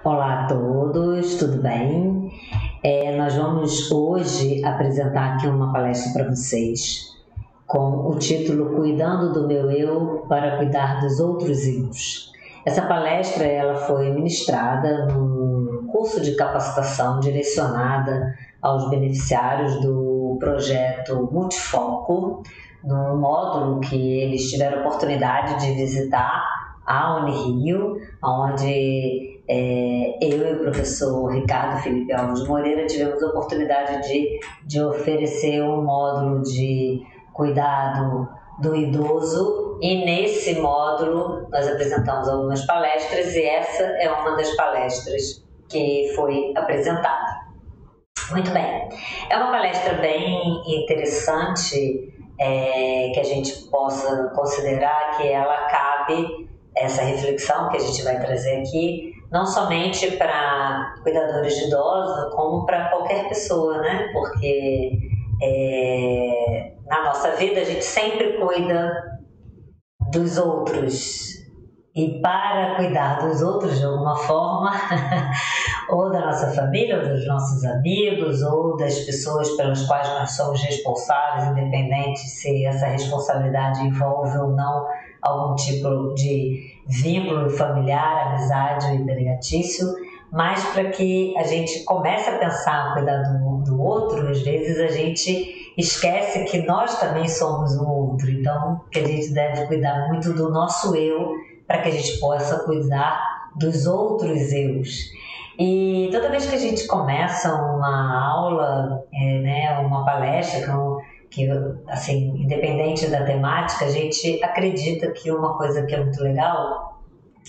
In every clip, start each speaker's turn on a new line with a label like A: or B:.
A: Olá a todos, tudo bem? Nós vamos hoje apresentar aqui uma palestra para vocês com o título Cuidando do Meu Eu para Cuidar dos Outros Eus. Essa palestra ela foi ministrada num curso de capacitação direcionada aos beneficiários do projeto Multifoco, num módulo que eles tiveram a oportunidade de visitar a Unirio, onde eu e o professor Ricardo Felipe Alves Moreira tivemos a oportunidade de oferecer um módulo de cuidado do idoso, e nesse módulo nós apresentamos algumas palestras e essa é uma das palestras que foi apresentada. Muito bem, é uma palestra bem interessante que a gente possa considerar que ela cabe, essa reflexão que a gente vai trazer aqui, não somente para cuidadores de idosos, como para qualquer pessoa, né? Porque na nossa vida a gente sempre cuida dos outros, e para cuidar dos outros de alguma forma, ou da nossa família, ou dos nossos amigos, ou das pessoas pelas quais nós somos responsáveis, independente se essa responsabilidade envolve ou não algum tipo de vínculo familiar, amizade ou empregatício, mas para que a gente comece a pensar, cuidar do outro, às vezes a gente esquece que nós também somos o outro, então que a gente deve cuidar muito do nosso eu, para que a gente possa cuidar dos outros eus. E toda vez que a gente começa uma aula, uma palestra, que assim, independente da temática, a gente acredita que uma coisa que é muito legal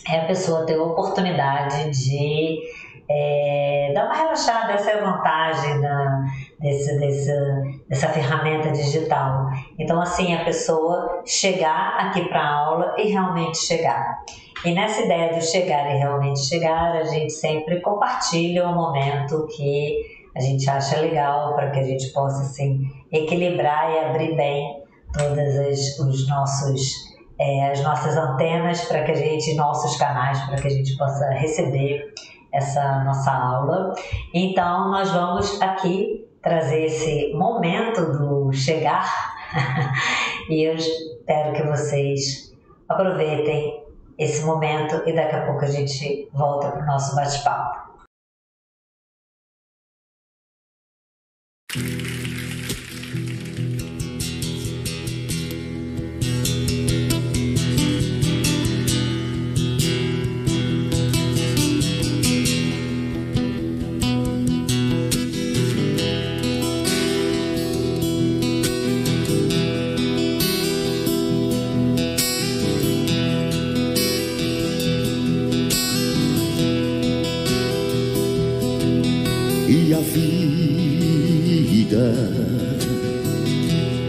A: é a pessoa ter a oportunidade de dar uma relaxada. Essa é a vantagem dessa ferramenta digital. Então, assim, a pessoa chegar aqui para a aula e realmente chegar. E nessa ideia de chegar e realmente chegar, a gente sempre compartilha um momento que a gente acha legal para que a gente possa, assim, equilibrar e abrir bem todas as nossas antenas para que a gente, nossos canais, para que a gente possa receber essa nossa aula. Então, nós vamos aqui trazer esse momento do chegar e eu espero que vocês aproveitem esse momento e daqui a pouco a gente volta para o nosso bate-papo.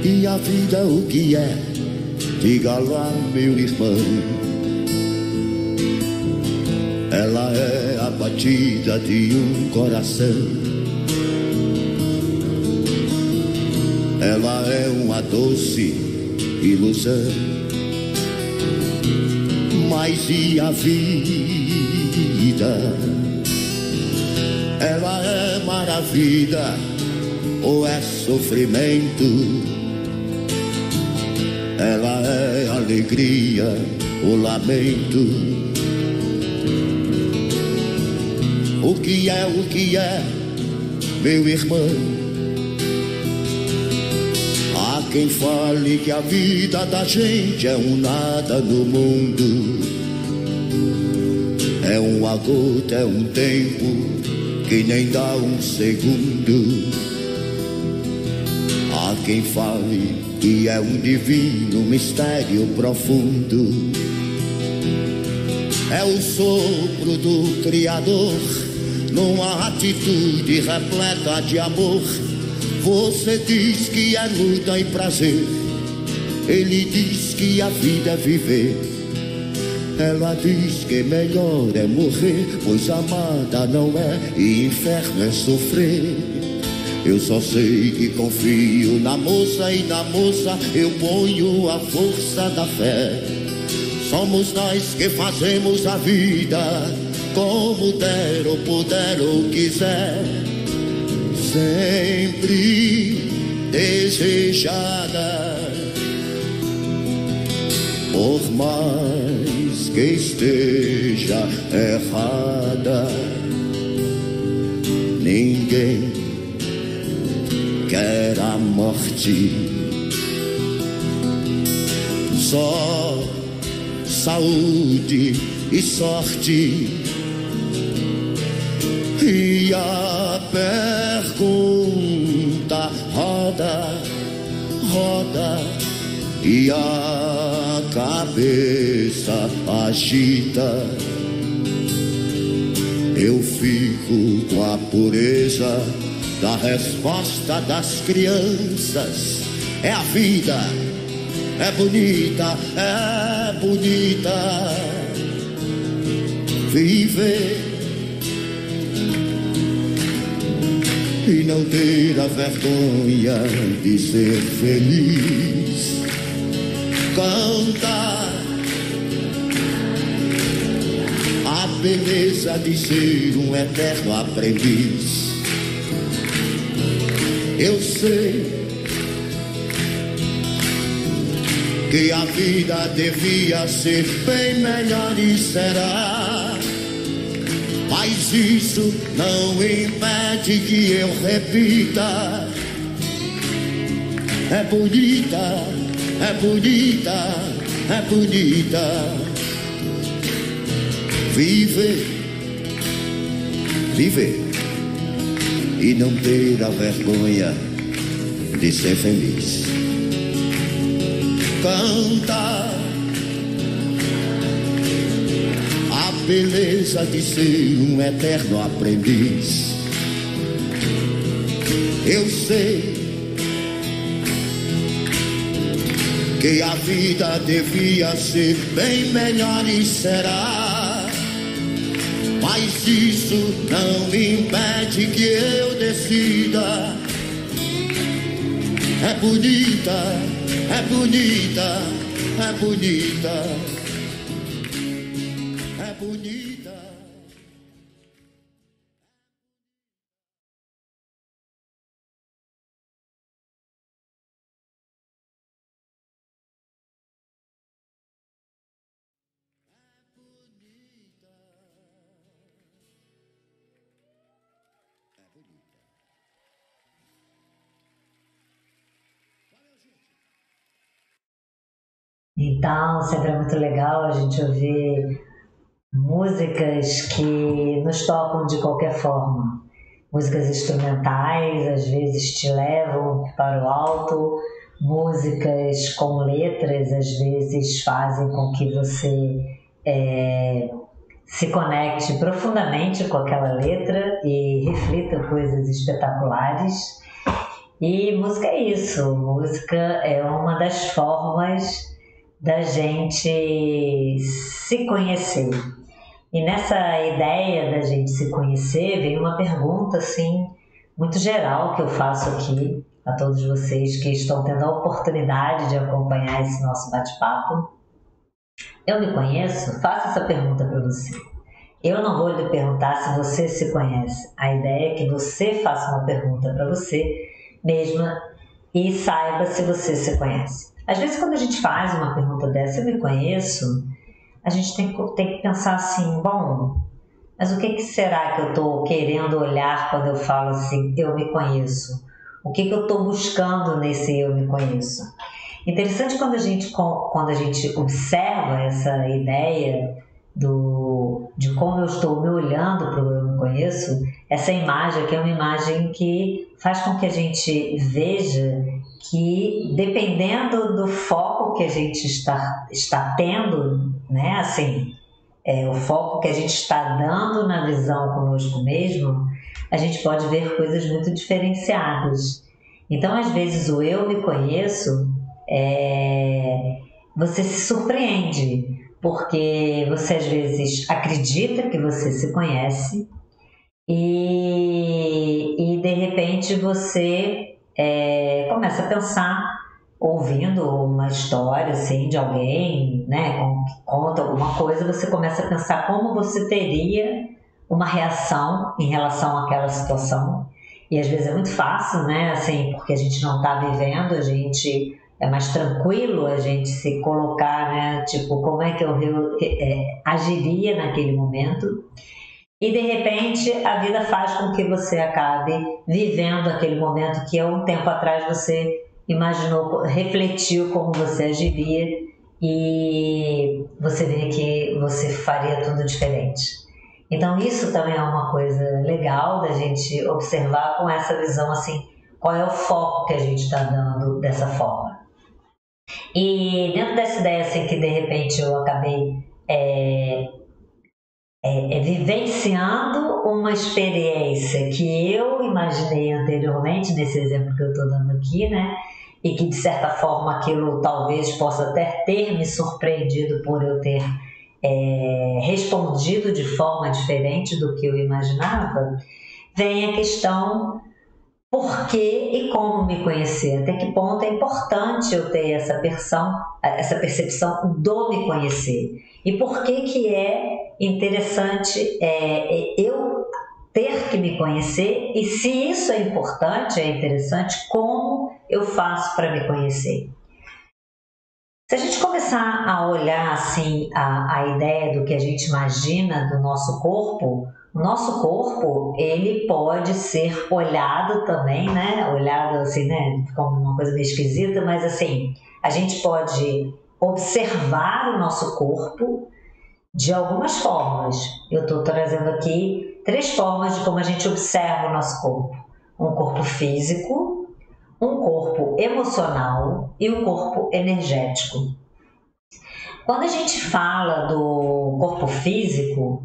B: E a vida o que é? Diga lá, meu irmão. Ela é a batida de um coração. Ela é uma doce ilusão. Mas e a vida? Ela é maravilha ou é sofrimento? Ela é alegria ou lamento? O que é, meu irmão? Há quem fale que a vida da gente é um nada no mundo. É uma gota, é um tempo que nem dá um segundo. Há quem fale que é um divino mistério profundo. É o sopro do Criador numa atitude repleta de amor. Você diz que é luta e prazer, ele diz que a vida é viver. Ela diz que melhor é morrer, pois amada não é e inferno é sofrer. Eu só sei que confio na moça e na moça eu ponho a força da fé. Somos nós que fazemos a vida como der ou puder ou quiser, sempre desejada. Por mais que esteja errada, ninguém quer a morte. Só saúde e sorte. E a pergunta roda, roda, e a cabeça agita. Eu fico com a pureza da resposta das crianças. É a vida, é bonita, é bonita. Viver e não ter a vergonha de ser feliz. Cantar a beleza de ser um eterno aprendiz. Eu sei que a vida devia ser bem melhor e será, mas isso não impede que eu repita. É bonita, é bonita, é bonita. Viver, viver e não ter a vergonha de ser feliz. Cantar a beleza de ser um eterno aprendiz. Eu sei que a vida devia ser bem melhor e será, mas isso não impede que eu decida. É bonita, é bonita, é bonita, é bonita.
A: Então, sempre é muito legal a gente ouvir músicas que nos tocam de qualquer forma. Músicas instrumentais, às vezes te levam para o alto, músicas com letras, às vezes fazem com que você se conecte profundamente com aquela letra e reflita coisas espetaculares. E música é isso, música é uma das formas da gente se conhecer. E nessa ideia da gente se conhecer, vem uma pergunta assim, muito geral que eu faço aqui a todos vocês que estão tendo a oportunidade de acompanhar esse nosso bate-papo. Eu me conheço? Faço essa pergunta para você. Eu não vou lhe perguntar se você se conhece. A ideia é que você faça uma pergunta para você mesma e saiba se você se conhece. Às vezes, quando a gente faz uma pergunta dessa, eu me conheço, a gente tem que pensar assim, bom, mas o que será que eu estou querendo olhar quando eu falo assim, eu me conheço? O que eu estou buscando nesse eu me conheço? Interessante quando a gente observa essa ideia de como eu estou me olhando para o eu me conheço, essa imagem aqui é uma imagem que faz com que a gente veja que, dependendo do foco que a gente está tendo, né, assim, o foco que a gente está dando na visão conosco mesmo, a gente pode ver coisas muito diferenciadas. Então, às vezes, o eu me conheço, você se surpreende, porque você às vezes acredita que você se conhece e de repente você começa a pensar ouvindo uma história assim de alguém, né, que conta alguma coisa, você começa a pensar como você teria uma reação em relação àquela situação. E às vezes é muito fácil, né, assim, porque a gente não está vivendo, a gente é mais tranquilo a gente se colocar, né, tipo, como é que eu agiria naquele momento. E de repente a vida faz com que você acabe vivendo aquele momento que há um tempo atrás você imaginou, refletiu como você agiria e você vê que você faria tudo diferente. Então isso também é uma coisa legal da gente observar com essa visão assim, qual é o foco que a gente está dando dessa forma. E dentro dessa ideia assim que de repente eu acabei vivenciando uma experiência que eu imaginei anteriormente, nesse exemplo que eu estou dando aqui, né? E que de certa forma aquilo talvez possa até ter me surpreendido por eu ter respondido de forma diferente do que eu imaginava, vem a questão por que e como me conhecer, até que ponto é importante eu ter essa percepção do me conhecer e por que é interessante eu ter que me conhecer e se isso é importante, é interessante, como eu faço para me conhecer. Se a gente começar a olhar assim a ideia do que a gente imagina do nosso corpo, o nosso corpo, ele pode ser olhado também, né? Olhado assim, né? Como uma coisa meio esquisita, mas assim, a gente pode observar o nosso corpo de algumas formas. Eu estou trazendo aqui 3 formas de como a gente observa o nosso corpo. Um corpo físico, um corpo emocional e um corpo energético. Quando a gente fala do corpo físico,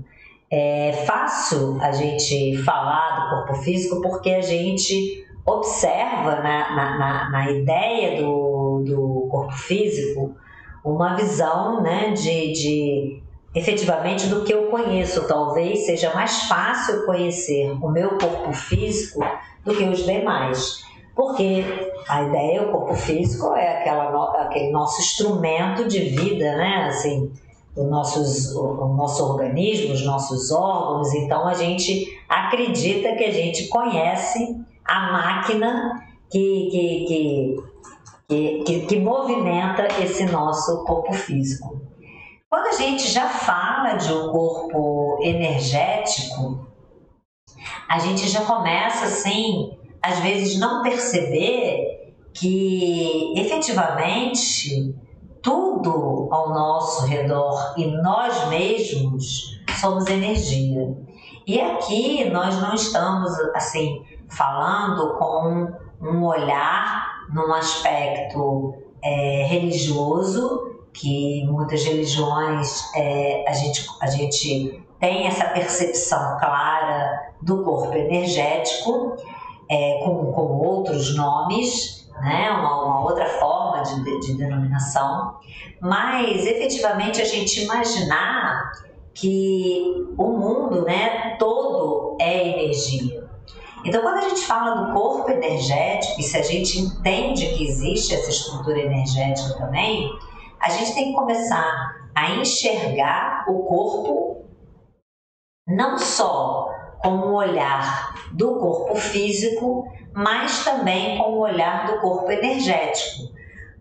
A: é fácil a gente falar do corpo físico porque a gente observa na ideia do corpo físico uma visão, né, de efetivamente do que eu conheço. Talvez seja mais fácil conhecer o meu corpo físico do que os demais. Porque a ideia, o corpo físico é aquele nosso instrumento de vida, né? Assim, o nosso organismo, os nossos órgãos. Então a gente acredita que a gente conhece a máquina que movimenta esse nosso corpo físico. Quando a gente já fala de um corpo energético, a gente já começa assim, às vezes não perceber que efetivamente tudo ao nosso redor e nós mesmos somos energia. E aqui nós não estamos assim falando com um olhar num aspecto religioso, que muitas religiões a gente tem essa percepção clara do corpo energético, com outros nomes, né? uma outra forma de denominação, mas efetivamente a gente imaginar que o mundo, né, todo é energia. Então, quando a gente fala do corpo energético, e se a gente entende que existe essa estrutura energética também, a gente tem que começar a enxergar o corpo não só com o olhar do corpo físico, mas também com o olhar do corpo energético,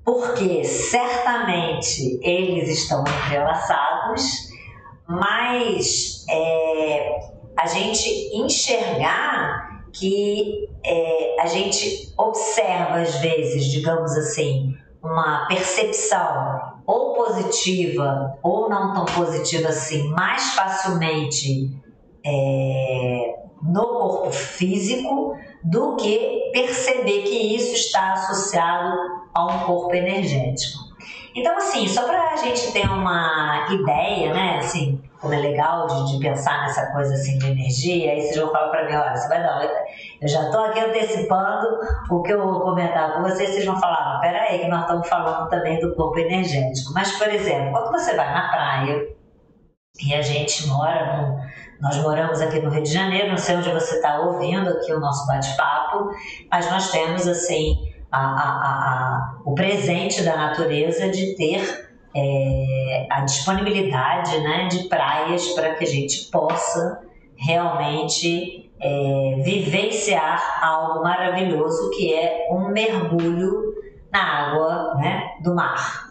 A: porque certamente eles estão entrelaçados, mas a gente enxergar que a gente observa às vezes, digamos assim, uma percepção ou positiva ou não tão positiva assim, mais facilmente no corpo físico do que perceber que isso está associado a um corpo energético. Então, assim, só para a gente ter uma ideia, né, assim, como é legal de pensar nessa coisa assim de energia, aí vocês vão falar para mim, olha, você vai dar, eu já estou aqui antecipando o que eu vou comentar com vocês vão falar, peraí, que nós estamos falando também do corpo energético. Mas, por exemplo, quando você vai na praia, e a gente nós moramos aqui no Rio de Janeiro, não sei onde você está ouvindo aqui o nosso bate-papo, mas nós temos, assim, o presente da natureza de ter a disponibilidade, né, de praias para que a gente possa realmente vivenciar algo maravilhoso que é um mergulho na água, né, do mar.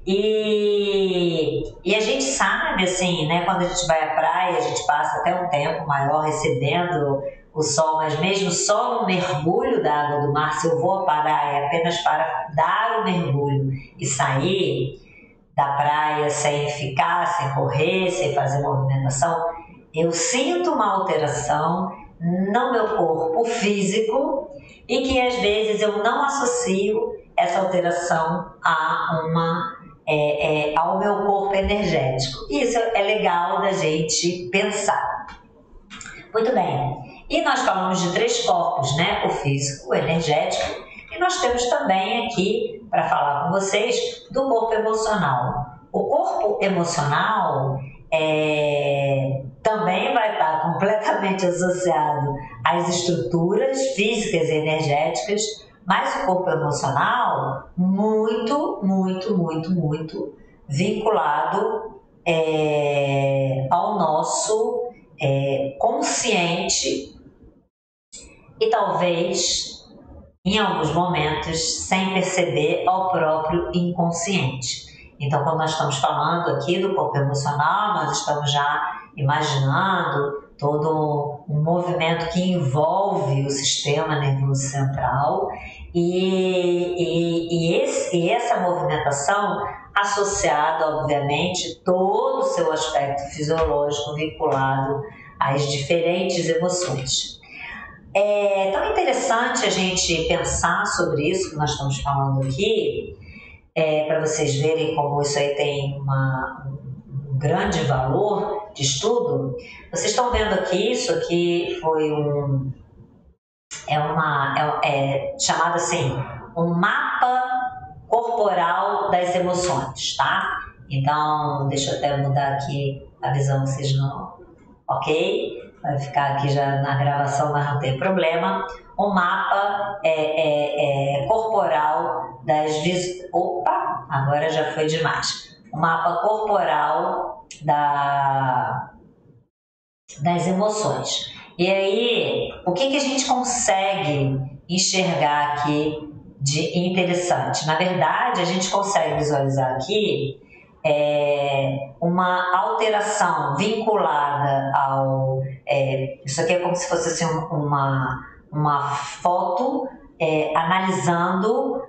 A: E a gente sabe, assim, né, quando a gente vai à praia, a gente passa até um tempo maior recebendo o sol, mas mesmo só no mergulho da água do mar, se eu vou à praia apenas para dar o mergulho e sair da praia sem ficar, sem correr, sem fazer movimentação, eu sinto uma alteração no meu corpo físico e que às vezes eu não associo essa alteração ao meu corpo energético. Isso é legal da gente pensar. Muito bem. E nós falamos de 3 corpos, né? O físico, o energético, e nós temos também aqui, para falar com vocês, do corpo emocional. O corpo emocional também vai estar completamente associado às estruturas físicas e energéticas, mas o corpo emocional muito, muito, muito, muito vinculado ao nosso consciente e talvez, em alguns momentos, sem perceber, ao próprio inconsciente. Então, quando nós estamos falando aqui do corpo emocional, nós estamos já imaginando todo um movimento que envolve o sistema nervoso central e essa movimentação associada, obviamente, todo o seu aspecto fisiológico vinculado às diferentes emoções. É tão interessante a gente pensar sobre isso que nós estamos falando aqui, para vocês verem como isso aí tem um grande valor de estudo. Vocês estão vendo aqui, isso aqui foi chamado assim, um mapa corporal das emoções, tá? Então, deixa eu até mudar aqui a visão, vocês não... Ok? Vai ficar aqui já na gravação, mas não tem problema. O mapa corporal das... Opa! Agora já foi demais. O mapa corporal das emoções. E aí, o que a gente consegue enxergar aqui de interessante? Na verdade, a gente consegue visualizar aqui uma alteração vinculada ao... isso aqui é como se fosse assim, uma foto analisando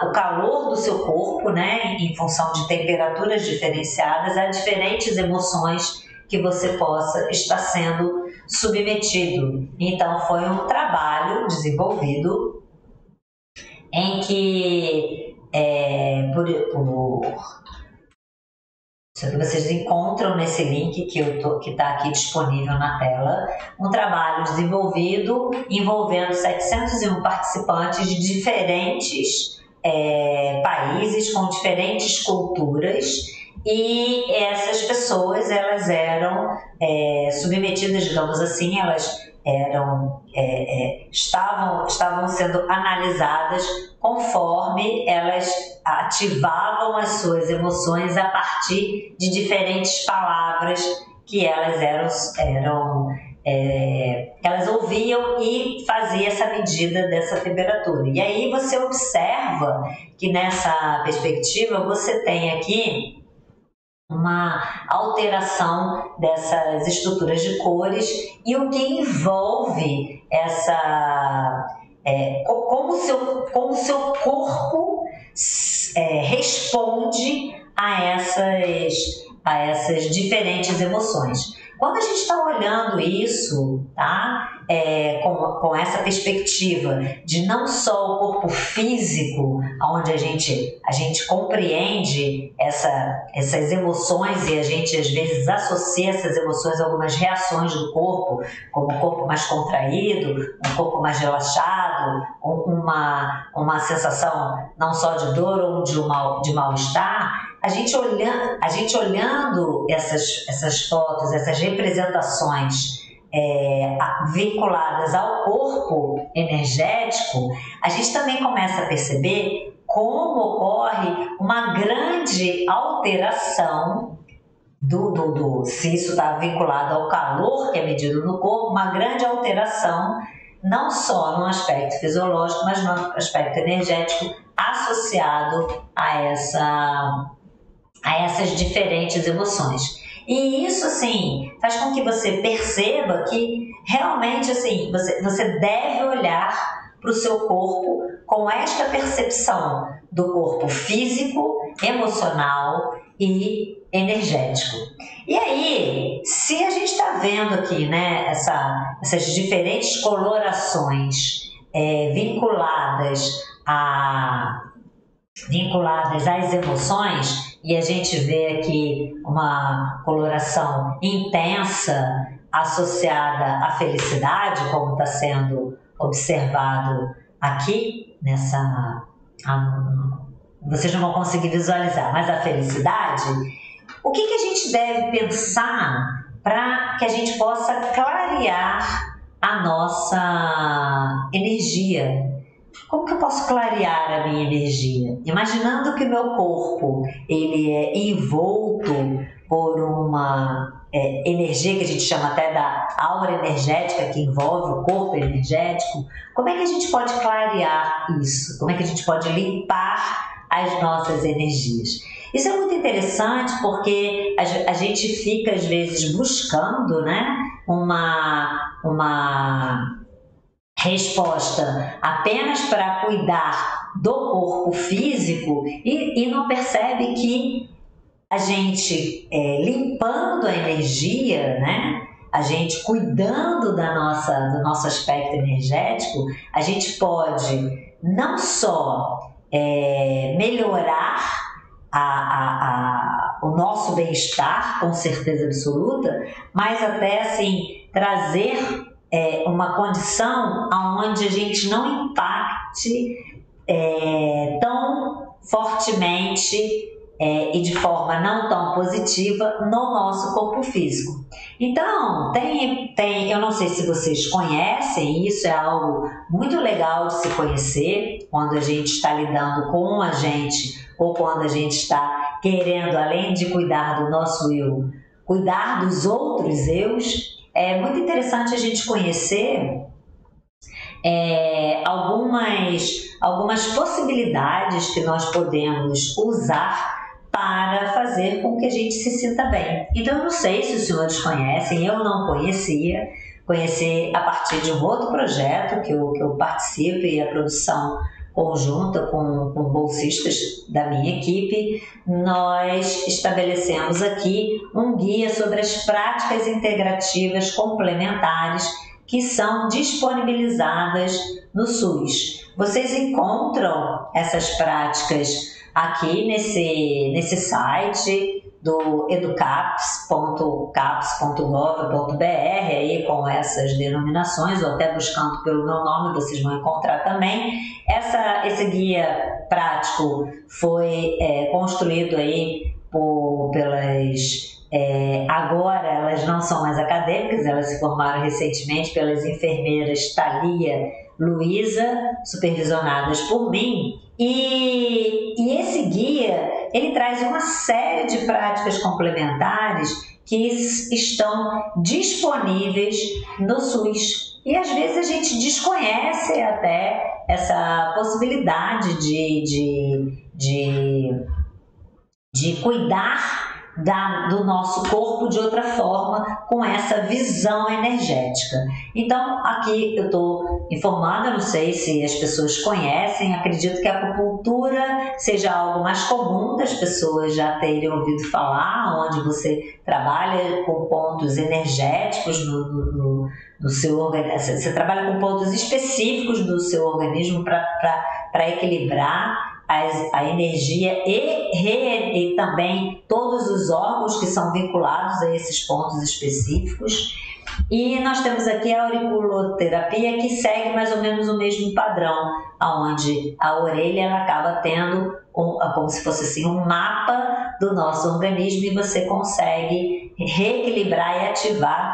A: o calor do seu corpo, né, em função de temperaturas diferenciadas a diferentes emoções que você possa estar sendo submetido. Então, foi um trabalho desenvolvido em que isso aqui vocês encontram nesse link que está aqui disponível na tela, um trabalho desenvolvido envolvendo 701 participantes de diferentes países, com diferentes culturas, e essas pessoas, elas eram submetidas, digamos assim, elas estavam sendo analisadas conforme elas ativavam as suas emoções a partir de diferentes palavras que elas elas ouviam e fazia essa medida dessa temperatura. E aí você observa que nessa perspectiva você tem aqui uma alteração dessas estruturas de cores e o que envolve como o seu corpo responde a essas diferentes emoções. Quando a gente está olhando isso, tá? Com essa perspectiva de não só o corpo físico, onde a gente compreende essas emoções e a gente às vezes associa essas emoções a algumas reações do corpo, como um corpo mais contraído, um corpo mais relaxado, uma sensação não só de dor ou de mal-estar. A gente olhando essas fotos, essas representações vinculadas ao corpo energético, a gente também começa a perceber como ocorre uma grande alteração se isso está vinculado ao calor que é medido no corpo, uma grande alteração não só no aspecto fisiológico, mas no aspecto energético associado a essas diferentes emoções. E isso, assim, faz com que você perceba que realmente, assim, você deve olhar para o seu corpo com esta percepção do corpo físico, emocional e energético. E aí, se a gente está vendo aqui, né, essas diferentes colorações vinculadas às emoções, e a gente vê aqui uma coloração intensa associada à felicidade, como está sendo observado aqui vocês não vão conseguir visualizar, mas a felicidade, o que a gente deve pensar para que a gente possa clarear a nossa energia? Como que eu posso clarear a minha energia? Imaginando que o meu corpo ele é envolto por uma energia que a gente chama até da aura energética, que envolve o corpo energético. Como é que a gente pode clarear isso? Como é que a gente pode limpar as nossas energias? Isso é muito interessante porque a gente fica às vezes buscando, né, uma resposta apenas para cuidar do corpo físico e não percebe que a gente limpando a energia, né, a gente cuidando do nosso aspecto energético, a gente pode não só melhorar o nosso bem-estar, com certeza absoluta, mas até assim trazer uma condição onde a gente não impacte tão fortemente e de forma não tão positiva no nosso corpo físico. Então, eu não sei se vocês conhecem, isso é algo muito legal de se conhecer quando a gente está lidando com a gente ou quando a gente está querendo, além de cuidar do nosso eu, cuidar dos outros eus. É muito interessante a gente conhecer algumas possibilidades que nós podemos usar para fazer com que a gente se sinta bem. Então, eu não sei se os senhores conhecem, eu não conhecia, conheci a partir de um outro projeto que eu participo e a produção conjunta com bolsistas da minha equipe, nós estabelecemos aqui um guia sobre as práticas integrativas complementares que são disponibilizadas no SUS. Vocês encontram essas práticas aqui nesse site do educaps.caps.gov.br, aí com essas denominações, ou até buscando pelo meu nome, vocês vão encontrar também. Esse guia prático foi construído aí pelas... agora elas não são mais acadêmicas, elas se formaram recentemente pelas enfermeiras Thalia, Luísa, supervisionadas por mim. E esse guia, ele traz uma série de práticas complementares que estão disponíveis no SUS. E às vezes a gente desconhece até essa possibilidade de cuidar do nosso corpo de outra forma, com essa visão energética. Então, aqui eu estou informando, eu não sei se as pessoas conhecem, acredito que a acupuntura seja algo mais comum das pessoas já terem ouvido falar, onde você trabalha com pontos energéticos no seu organismo, você trabalha com pontos específicos do seu organismo para equilibrar a energia e também todos os órgãos que são vinculados a esses pontos específicos. E nós temos aqui a auriculoterapia, que segue mais ou menos o mesmo padrão, onde a orelha ela acaba tendo como se fosse assim, um mapa do nosso organismo, e você consegue reequilibrar e ativar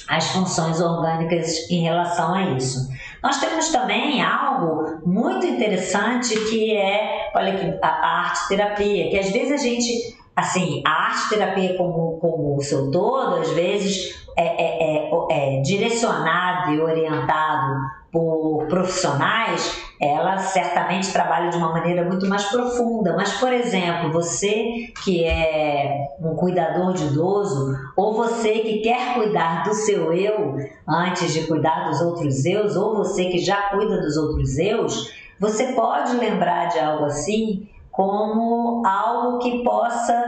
A: as funções orgânicas em relação a isso. Nós temos também algo muito interessante que é, olha aqui, a arte-terapia, que às vezes a gente, assim, a arte-terapia como o seu todo, às vezes é direcionado e orientado por profissionais, ela certamente trabalha de uma maneira muito mais profunda. Mas, por exemplo, você que é um cuidador de idoso, ou você que quer cuidar do seu eu antes de cuidar dos outros eus, ou você que já cuida dos outros eus, você pode lembrar de algo assim como algo que possa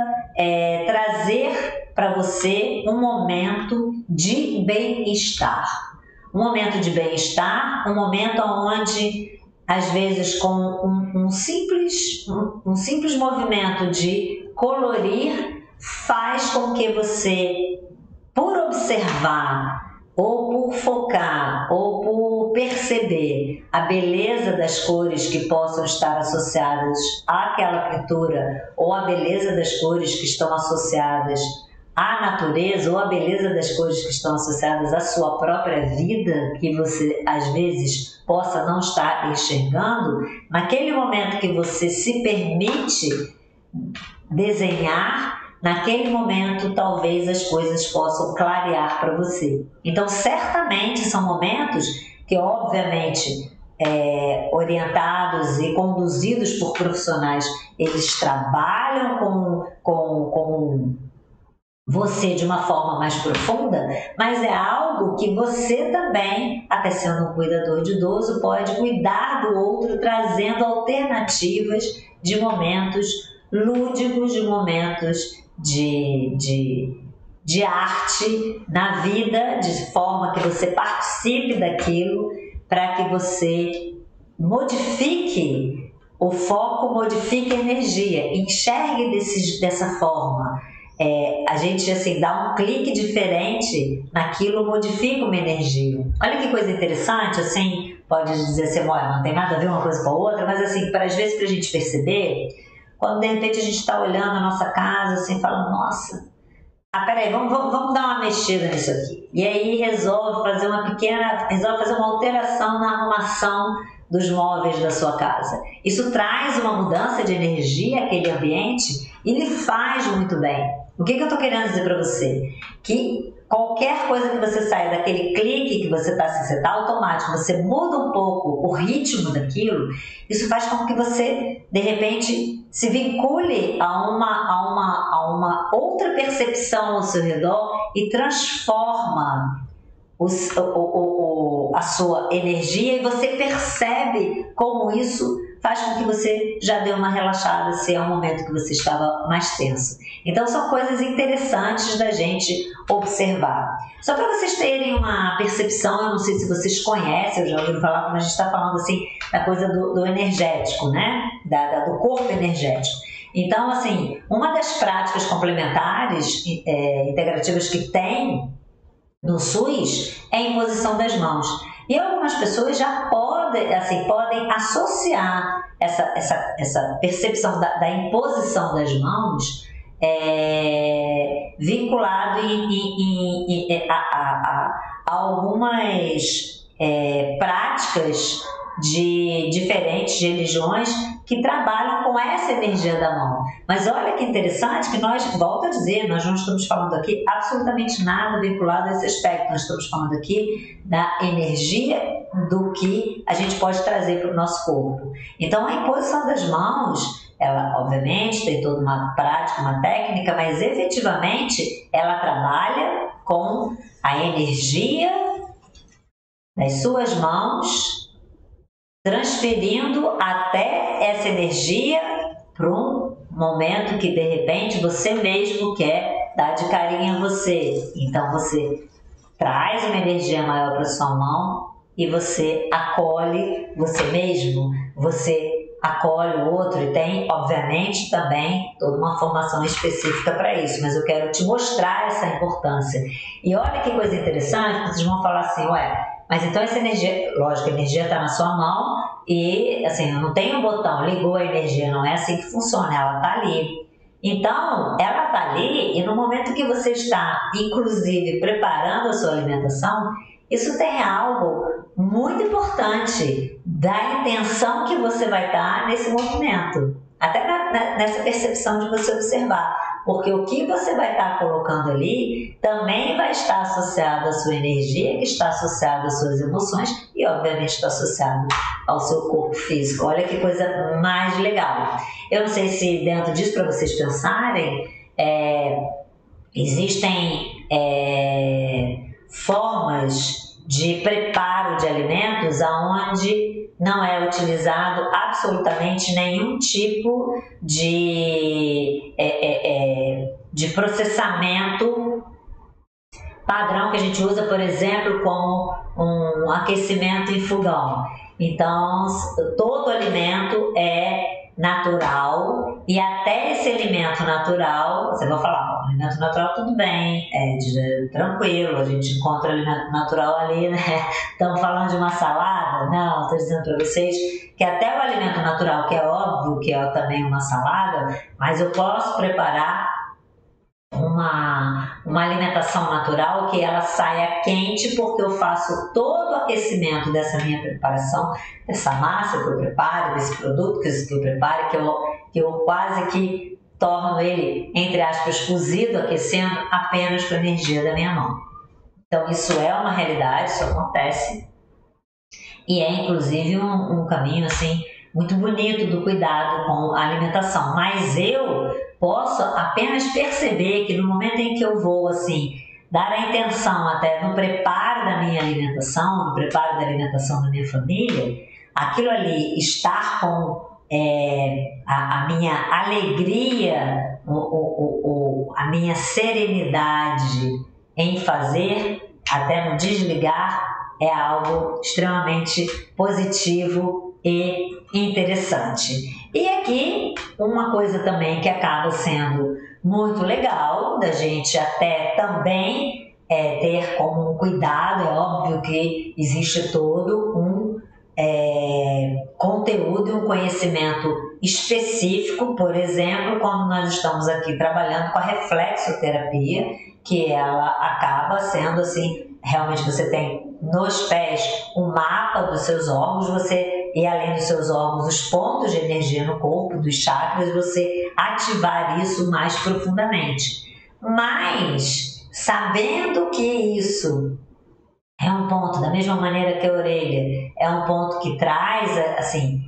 A: trazer para você um momento de bem-estar. Um momento de bem-estar, um momento onde, às vezes, com um simples movimento de colorir, faz com que você, por observar, ou por focar, ou por perceber a beleza das cores que possam estar associadas àquela pintura, ou a beleza das cores que estão associadas à natureza, ou a beleza das cores que estão associadas à sua própria vida, que você às vezes possa não estar enxergando, naquele momento que você se permite desenhar, naquele momento talvez as coisas possam clarear para você. Então, certamente são momentos que, obviamente, orientados e conduzidos por profissionais, eles trabalham com você de uma forma mais profunda, mas é algo que você também, até sendo um cuidador de idoso, pode cuidar do outro, trazendo alternativas de momentos lúdicos, de momentos de arte na vida, de forma que você participe daquilo, para que você modifique o foco, modifique a energia, enxergue dessa forma. A gente assim dá um clique diferente naquilo, modifica uma energia. Olha que coisa interessante, assim, pode dizer assim, não tem nada a ver uma coisa com a outra, mas assim, às vezes para a gente perceber, quando de repente a gente está olhando a nossa casa assim, falando, nossa, peraí, vamos dar uma mexida nisso aqui. E aí resolve fazer uma alteração na arrumação dos móveis da sua casa. Isso traz uma mudança de energia àquele ambiente e lhe faz muito bem. O que eu estou querendo dizer para você? Que qualquer coisa que você saia daquele clique que você está automático, você muda um pouco o ritmo daquilo, isso faz com que você, de repente, se vincule a uma outra percepção ao seu redor e transforma a sua energia, e você percebe como isso faz com que você já dê uma relaxada se é um momento que você estava mais tenso. Então são coisas interessantes da gente observar. Só para vocês terem uma percepção, eu não sei se vocês conhecem, eu já ouvi falar, como a gente está falando assim, da coisa do energético, né? Do corpo energético. Então, assim, uma das práticas complementares integrativas que tem no SUS é a imposição das mãos. E algumas pessoas já podem associar essa percepção da imposição das mãos vinculado a algumas práticas de diferentes religiões que trabalham com essa energia da mão. Mas olha que interessante que nós, volto a dizer, nós não estamos falando aqui absolutamente nada vinculado a esse aspecto. Nós estamos falando aqui da energia do que a gente pode trazer para o nosso corpo. Então, a imposição das mãos, ela obviamente tem toda uma prática, uma técnica, mas efetivamente ela trabalha com a energia das suas mãos, transferindo até essa energia para um momento que de repente você mesmo quer dar de carinho a você. Então você traz uma energia maior para sua mão e você acolhe você mesmo, você acolhe o outro, e tem obviamente também toda uma formação específica para isso, mas eu quero te mostrar essa importância. E olha que coisa interessante, vocês vão falar assim, mas então essa energia, lógico, a energia está na sua mão e assim, não tem um botão, ligou a energia, não é assim que funciona, ela está ali. Então, ela está ali e no momento que você está, inclusive, preparando a sua alimentação, isso tem algo muito importante da intenção que você vai estar nesse movimento. Até nessa percepção de você observar. Porque o que você vai estar colocando ali também vai estar associado à sua energia, que está associado às suas emoções e, obviamente, está associado ao seu corpo físico. Olha que coisa mais legal. Eu não sei se dentro disso, para vocês pensarem, existem formas de preparo de alimentos onde não é utilizado absolutamente nenhum tipo de processamento padrão que a gente usa, por exemplo, como um aquecimento em fogão. Então, todo alimento é natural e até esse alimento natural, você vai falar, alimento natural tudo bem, tranquilo, a gente encontra alimento natural ali, né? Estamos falando de uma salada? Não, estou dizendo para vocês que até o alimento natural, que é óbvio que é também uma salada, mas eu posso preparar uma alimentação natural que ela saia quente, porque eu faço todo o aquecimento dessa minha preparação, dessa massa que eu preparo, desse produto que eu preparo, que eu quase que torno ele, entre aspas, cozido, aquecendo apenas com a energia da minha mão. Então isso é uma realidade, isso acontece e é inclusive um caminho assim muito bonito do cuidado com a alimentação, mas eu posso apenas perceber que no momento em que eu vou assim dar a intenção até no preparo da minha alimentação, no preparo da alimentação da minha família, aquilo ali estar com a minha alegria, a minha serenidade em fazer, até no desligar, é algo extremamente positivo e interessante. E aqui, uma coisa também que acaba sendo muito legal da gente até também ter como um cuidado, é óbvio que existe todo um conteúdo e um conhecimento específico, por exemplo, quando nós estamos aqui trabalhando com a reflexoterapia, que ela acaba sendo assim, realmente você tem nos pés um mapa dos seus órgãos, e além dos seus órgãos, os pontos de energia no corpo, dos chakras, você ativar isso mais profundamente. Mas, sabendo que isso é um ponto, da mesma maneira que a orelha, é um ponto que traz, assim,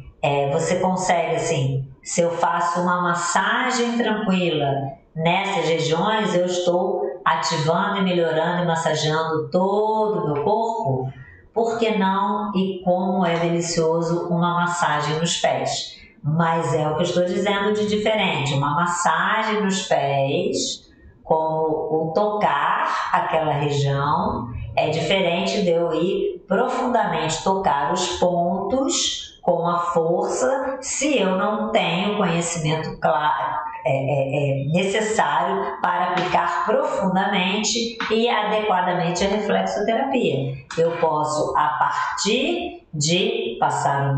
A: você consegue, assim, se eu faço uma massagem tranquila nessas regiões, eu estou ativando e melhorando e massageando todo o meu corpo. Por que não? E como é delicioso uma massagem nos pés. Mas é o que eu estou dizendo de diferente. Uma massagem nos pés, como o tocar aquela região, é diferente de eu ir profundamente tocar os pontos com a força, se eu não tenho conhecimento claro, necessário para aplicar profundamente e adequadamente a reflexoterapia. Eu posso, a partir de passar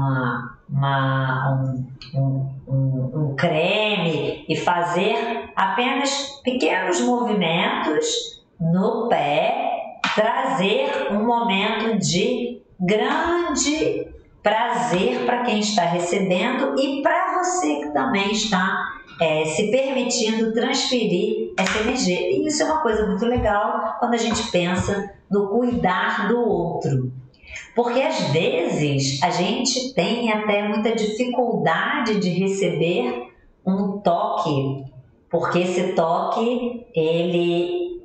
A: um creme e fazer apenas pequenos movimentos no pé, trazer um momento de grande prazer para quem está recebendo e para você que também está se permitindo transferir essa energia. E isso é uma coisa muito legal quando a gente pensa no cuidar do outro. Porque às vezes a gente tem até muita dificuldade de receber um toque, porque esse toque ele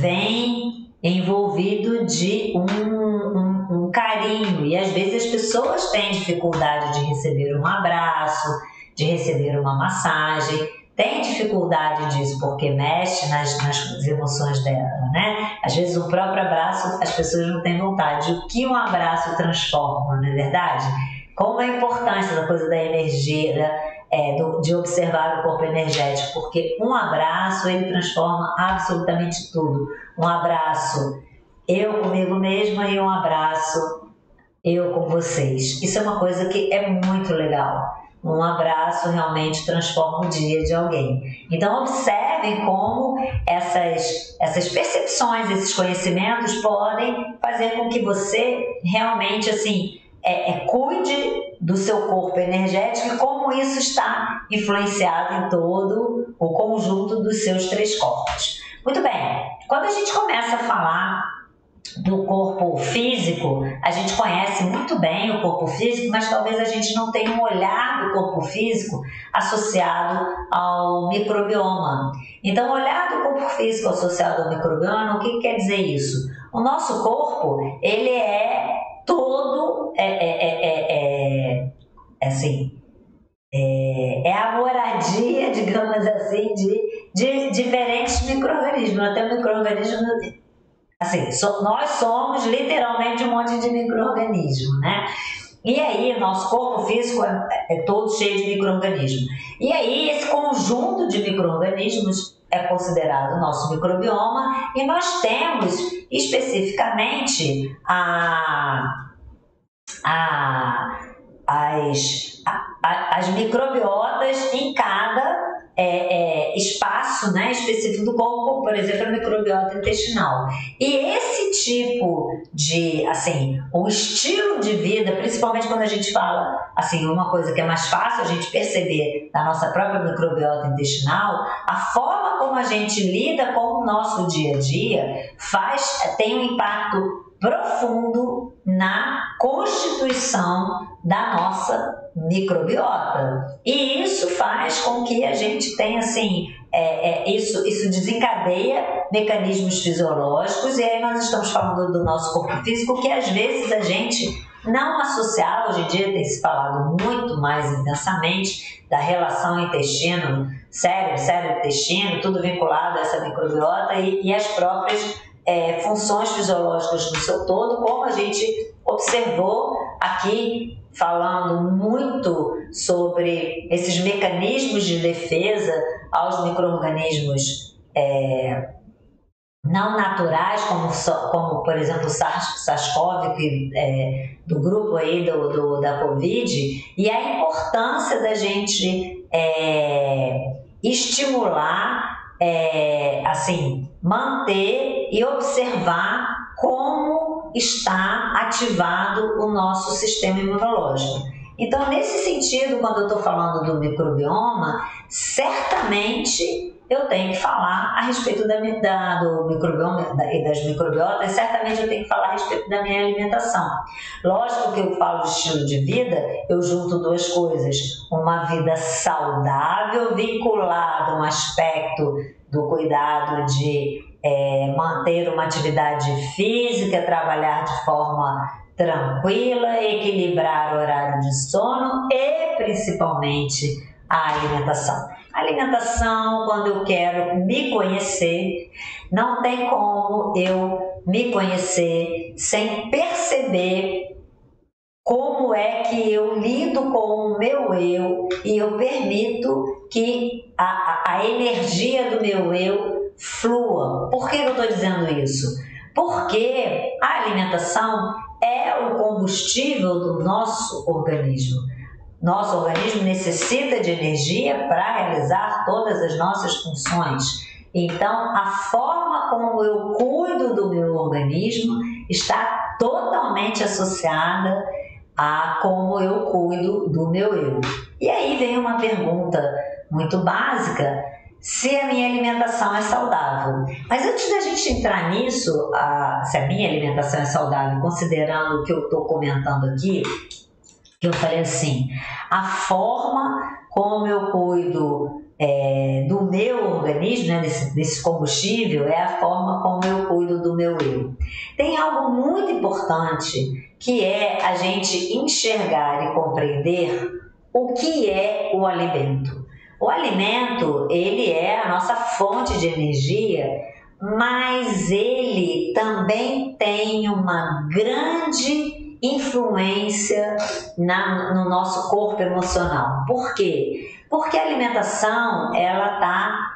A: vem envolvido de um carinho, e às vezes as pessoas têm dificuldade de receber um abraço, de receber uma massagem, tem dificuldade disso porque mexe nas emoções dela, né? Às vezes o próprio abraço as pessoas não têm vontade. O que um abraço transforma, não é verdade? Como é importante essa coisa da energia, de observar o corpo energético, porque um abraço ele transforma absolutamente tudo. Um abraço eu comigo mesma e um abraço eu com vocês. Isso é uma coisa que é muito legal. um abraço realmente transforma o dia de alguém. Então observem como essas percepções, esses conhecimentos podem fazer com que você realmente assim cuide do seu corpo energético e como isso está influenciado em todo o conjunto dos seus 3 corpos. Muito bem, quando a gente começa a falar do corpo físico, a gente conhece muito bem o corpo físico, mas talvez a gente não tenha um olhar do corpo físico associado ao microbioma. Então, o olhar do corpo físico associado ao microbioma, o que quer dizer isso? O nosso corpo, ele é todo, a moradia, digamos assim, de diferentes micro-organismos. Até o micro-organismo, assim, nós somos literalmente um monte de micro-organismo, né? E aí, nosso corpo físico é todo cheio de micro-organismos. E aí, esse conjunto de micro-organismos é considerado o nosso microbioma, e nós temos especificamente as microbiotas em cada espaço, né, específico do corpo, como por exemplo a microbiota intestinal. E esse tipo de, assim, o estilo de vida, principalmente quando a gente fala, assim, uma coisa que é mais fácil a gente perceber da nossa própria microbiota intestinal, a forma como a gente lida com o nosso dia a dia tem um impacto profundo na constituição da nossa microbiota. E isso faz com que a gente tenha, assim, isso desencadeia mecanismos fisiológicos, e aí nós estamos falando do nosso corpo físico, que às vezes a gente não associava. Hoje em dia tem se falado muito mais intensamente da relação intestino-cérebro, cérebro-intestino, tudo vinculado a essa microbiota e as próprias funções fisiológicas no seu todo, como a gente observou aqui, falando muito sobre esses mecanismos de defesa aos micro-organismos não naturais, como por exemplo o SARS-CoV, do grupo aí da Covid, e a importância da gente estimular, assim, manter e observar como está ativado o nosso sistema imunológico. Então, nesse sentido, quando eu estou falando do microbioma, certamente eu tenho que falar a respeito do microbioma e das microbiotas, certamente eu tenho que falar a respeito da minha alimentação. Lógico que eu falo de estilo de vida, eu junto 2 coisas: uma vida saudável vinculada a um aspecto do cuidado de manter uma atividade física, trabalhar de forma tranquila, equilibrar o horário de sono e principalmente a alimentação. A alimentação, quando eu quero me conhecer, não tem como eu me conhecer sem perceber como é que eu lido com o meu eu e eu permito que a energia do meu eu flua. Por que eu estou dizendo isso? Porque a alimentação é o combustível do nosso organismo. Nosso organismo necessita de energia para realizar todas as nossas funções. Então, a forma como eu cuido do meu organismo está totalmente associada a como eu cuido do meu eu. E aí vem uma pergunta muito básica: se a minha alimentação é saudável. Mas antes da gente entrar nisso, se a minha alimentação é saudável, considerando o que eu estou comentando aqui, que eu falei assim, a forma como eu cuido do meu organismo, né, desse combustível, é a forma como eu cuido do meu eu. Tem algo muito importante, que é a gente enxergar e compreender o que é o alimento. O alimento, ele é a nossa fonte de energia, mas ele também tem uma grande influência no nosso corpo emocional. Por quê? Porque a alimentação, ela está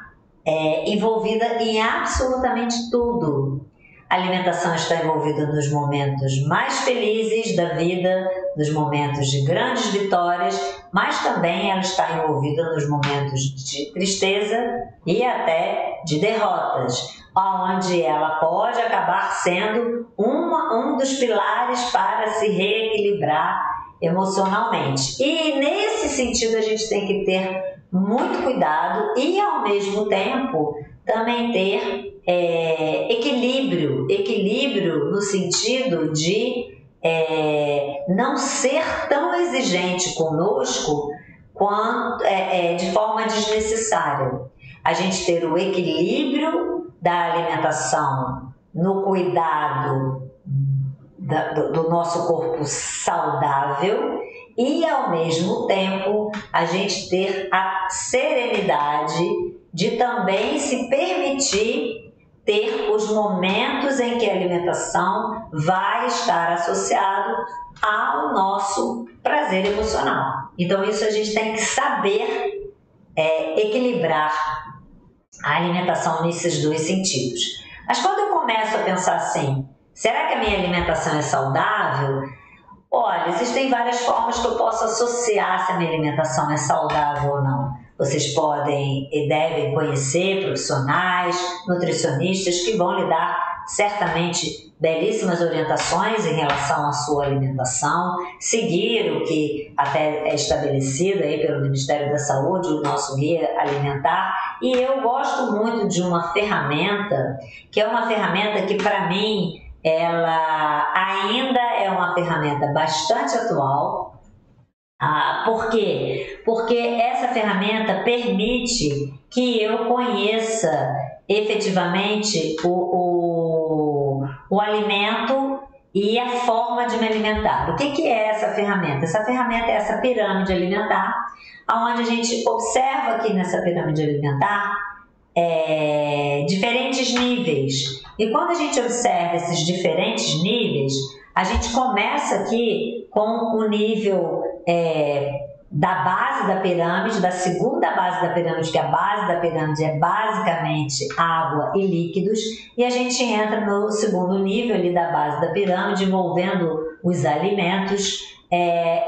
A: envolvida em absolutamente tudo. A alimentação está envolvida nos momentos mais felizes da vida, nos momentos de grandes vitórias, mas também ela está envolvida nos momentos de tristeza e até de derrotas, onde ela pode acabar sendo um dos pilares para se reequilibrar emocionalmente. E nesse sentido a gente tem que ter muito cuidado e ao mesmo tempo também ter equilíbrio no sentido de não ser tão exigente conosco quanto, de forma desnecessária. A gente ter o equilíbrio da alimentação no cuidado do nosso corpo saudável e ao mesmo tempo a gente ter a serenidade de também se permitir ter os momentos em que a alimentação vai estar associado ao nosso prazer emocional. Então isso a gente tem que saber equilibrar a alimentação nesses dois sentidos. Mas quando eu começo a pensar assim, será que a minha alimentação é saudável? Olha, existem várias formas que eu posso associar se a minha alimentação é saudável ou não. Vocês podem e devem conhecer profissionais, nutricionistas que vão lhe dar certamente belíssimas orientações em relação à sua alimentação, seguir o que até é estabelecido aí pelo Ministério da Saúde, o nosso guia alimentar. E eu gosto muito de uma ferramenta, que é uma ferramenta que para mim ela ainda é uma ferramenta bastante atual. Por quê? Porque essa ferramenta permite que eu conheça efetivamente o alimento e a forma de me alimentar. O que é essa ferramenta? Essa ferramenta é essa pirâmide alimentar, onde a gente observa aqui nessa pirâmide alimentar diferentes níveis. E quando a gente observa esses diferentes níveis, a gente começa aqui com o nível da base da pirâmide, da segunda base da pirâmide, que a base da pirâmide é basicamente água e líquidos, e a gente entra no segundo nível ali da base da pirâmide, envolvendo os alimentos,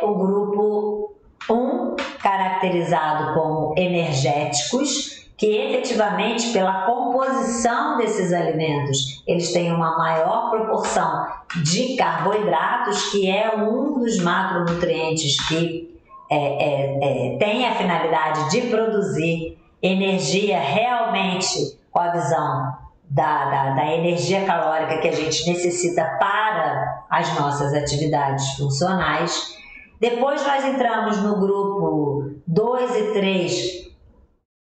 A: o grupo 1, caracterizado como energéticos, que efetivamente pela composição desses alimentos, eles têm uma maior proporção de carboidratos, que é um dos macronutrientes que tem a finalidade de produzir energia realmente com a visão da energia calórica que a gente necessita para as nossas atividades funcionais. Depois nós entramos no grupo 2 e 3,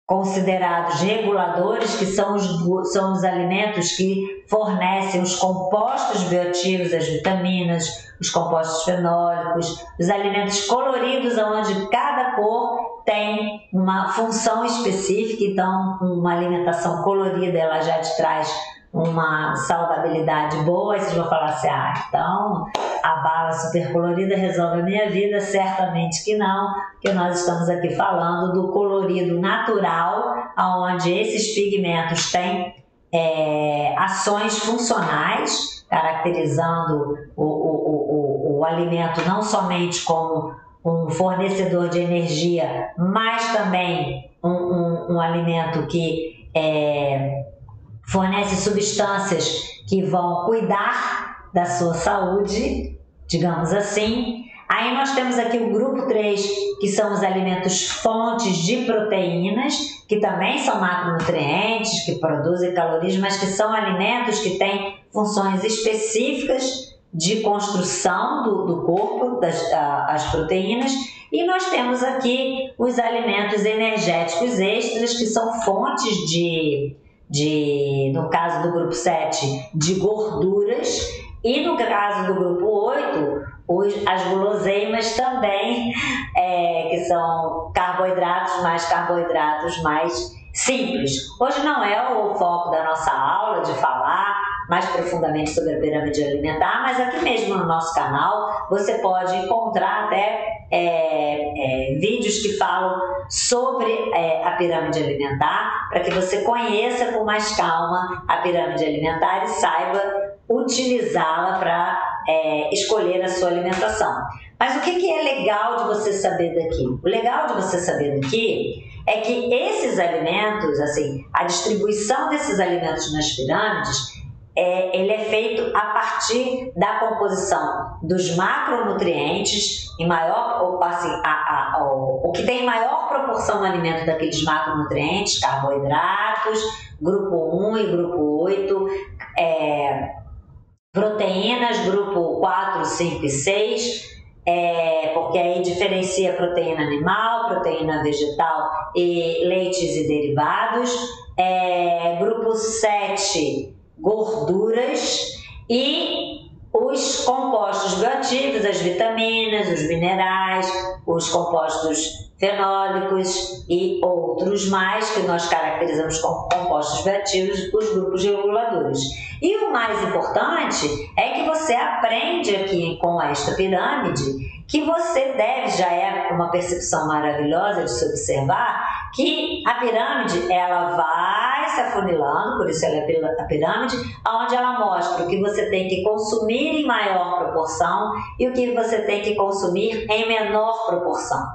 A: considerados reguladores, que são os alimentos que fornecem os compostos bioativos, as vitaminas, os compostos fenólicos, os alimentos coloridos, onde cada cor tem uma função específica. Então, uma alimentação colorida, ela já te traz uma saudabilidade boa. E vocês vão falar assim, então a bala super colorida resolve a minha vida? Certamente que não, porque nós estamos aqui falando do colorido natural, onde esses pigmentos têm ações funcionais, caracterizando o alimento não somente como um fornecedor de energia, mas também um alimento que fornece substâncias que vão cuidar da sua saúde, digamos assim. Aí nós temos aqui o grupo 3, que são os alimentos fontes de proteínas, que também são macronutrientes, que produzem calorias, mas que são alimentos que têm funções específicas de construção do corpo, as proteínas. E nós temos aqui os alimentos energéticos extras, que são fontes no caso do grupo 7, de gorduras, e no caso do grupo 8, as guloseimas também, que são carboidratos mais simples. Hoje não é o foco da nossa aula de falar mais profundamente sobre a pirâmide alimentar, mas aqui mesmo no nosso canal você pode encontrar até vídeos que falam sobre a pirâmide alimentar, para que você conheça com mais calma a pirâmide alimentar e saiba utilizá-la para escolher a sua alimentação. Mas o que é legal de você saber daqui? O legal de você saber daqui é que esses alimentos, assim, a distribuição desses alimentos nas pirâmides, ele é feito a partir da composição dos macronutrientes em maior, ou assim, o que tem maior proporção no alimento daqueles macronutrientes, carboidratos, grupo 1 e grupo 8, proteínas, grupo 4, 5 e 6, porque aí diferencia proteína animal, proteína vegetal e leites e derivados, grupo 7, gorduras, e os compostos bioativos, as vitaminas, os minerais, os compostos fenólicos e outros mais que nós caracterizamos como compostos bioativos, os grupos reguladores. E o mais importante é que você aprende aqui com esta pirâmide que você deve, já é uma percepção maravilhosa de se observar, que a pirâmide ela vai se afunilando, por isso ela é a pirâmide, onde ela mostra o que você tem que consumir em maior proporção e o que você tem que consumir em menor proporção.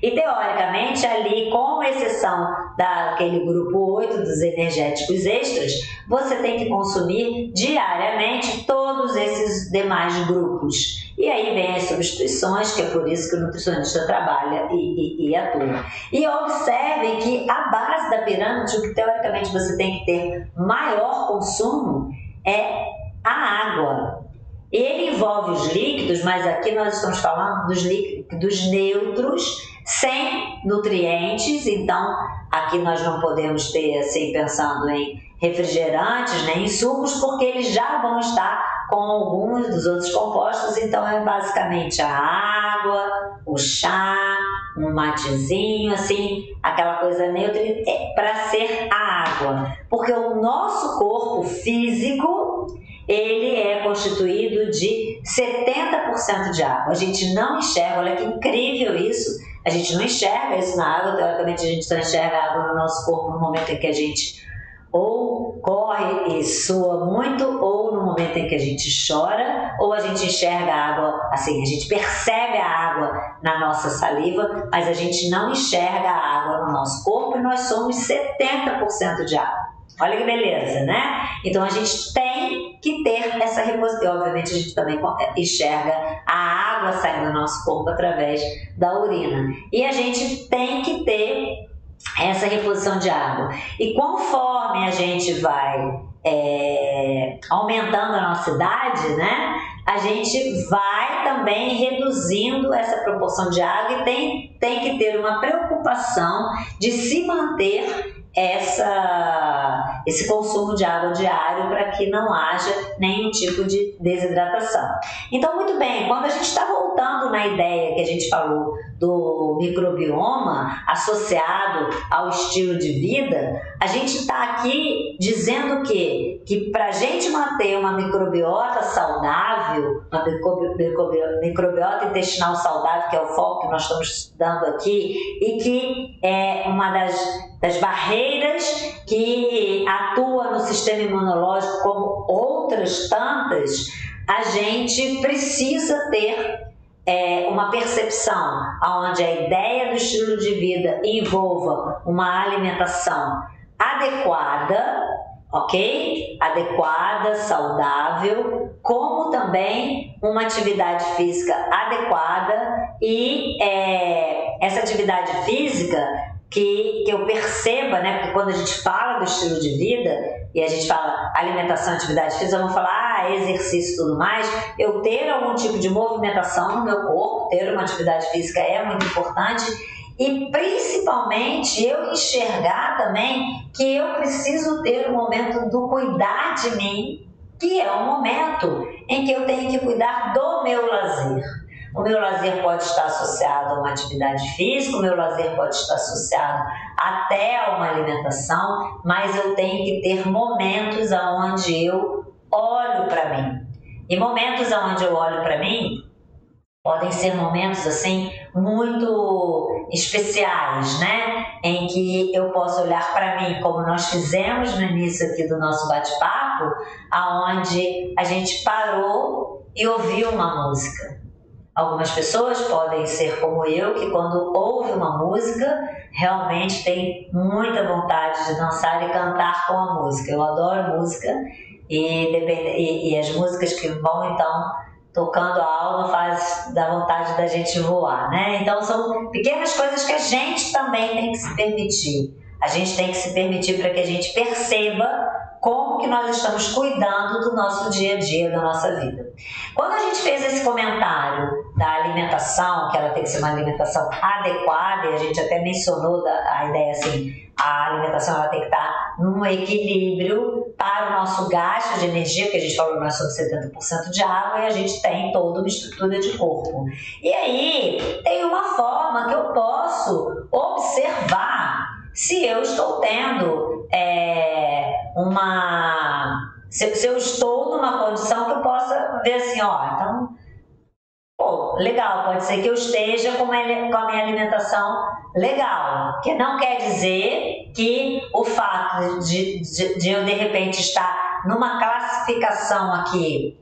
A: E teoricamente ali, com exceção daquele grupo 8 dos energéticos extras, você tem que consumir diariamente todos esses demais grupos. E aí vem as substituições, que é por isso que o nutricionista trabalha e atua. E observe que a base da pirâmide, o que teoricamente você tem que ter maior consumo, é a água. Ele envolve os líquidos, mas aqui nós estamos falando dos líquidos neutros, sem nutrientes, então aqui nós não podemos ter, assim, pensando em refrigerantes nem em sucos, porque eles já vão estar com alguns dos outros compostos, então é basicamente a água, o chá, um matezinho, assim, aquela coisa neutra para ser a água, porque o nosso corpo físico ele é constituído de 70% de água. A gente não enxerga, olha que incrível isso, a gente não enxerga isso na água, teoricamente a gente só enxerga a água no nosso corpo no momento em que a gente ou corre e sua muito, ou no momento em que a gente chora, ou a gente enxerga a água, assim, a gente percebe a água na nossa saliva, mas a gente não enxerga a água no nosso corpo e nós somos 70% de água. Olha que beleza, né? Então a gente tem que ter essa reposição. Obviamente a gente também enxerga a água saindo do nosso corpo através da urina. E a gente tem que ter essa reposição de água. E conforme a gente vai aumentando a nossa idade, né? A gente vai também reduzindo essa proporção de água e tem que ter uma preocupação de se manter esse consumo de água diário para que não haja nenhum tipo de desidratação. Então, muito bem, quando a gente está voltando na ideia que a gente falou do microbioma associado ao estilo de vida, a gente está aqui dizendo que para a gente manter uma microbiota saudável, uma microbiota intestinal saudável, que é o foco que nós estamos dando aqui, e que é uma das barreiras que atua no sistema imunológico como outras tantas, a gente precisa ter uma percepção onde a ideia do estilo de vida envolva uma alimentação adequada, ok? Adequada, saudável, como também uma atividade física adequada e essa atividade física que eu perceba, né? Porque quando a gente fala do estilo de vida e a gente fala alimentação, atividade física, vamos falar exercício e tudo mais, eu ter algum tipo de movimentação no meu corpo, ter uma atividade física é muito importante e principalmente eu enxergar também que eu preciso ter um momento do cuidar de mim, que é um momento em que eu tenho que cuidar do meu lazer. O meu lazer pode estar associado a uma atividade física, o meu lazer pode estar associado até a uma alimentação, mas eu tenho que ter momentos onde eu olho para mim. E momentos onde eu olho para mim Podem ser momentos assim muito especiais, né? Em que eu posso olhar para mim, como nós fizemos no início aqui do nosso bate-papo, aonde a gente parou e ouviu uma música. Algumas pessoas podem ser como eu, que quando ouve uma música, realmente tem muita vontade de dançar e cantar com a música. Eu adoro música e as músicas que vão, então, tocando a alma dá vontade da gente voar, né? Então, são pequenas coisas que a gente também tem que se permitir. A gente tem que se permitir para que a gente perceba como que nós estamos cuidando do nosso dia a dia, da nossa vida. Quando a gente fez esse comentário da alimentação, que ela tem que ser uma alimentação adequada, e a gente até mencionou a ideia assim, a alimentação ela tem que estar num equilíbrio para o nosso gasto de energia, que a gente falou que nós somos 70% de água e a gente tem toda uma estrutura de corpo. E aí, tem uma forma que eu posso observar se eu estou tendo se eu estou numa condição que eu possa ver assim, então, legal, pode ser que eu esteja com a minha alimentação legal, que não quer dizer que o fato de eu de repente estar numa classificação aqui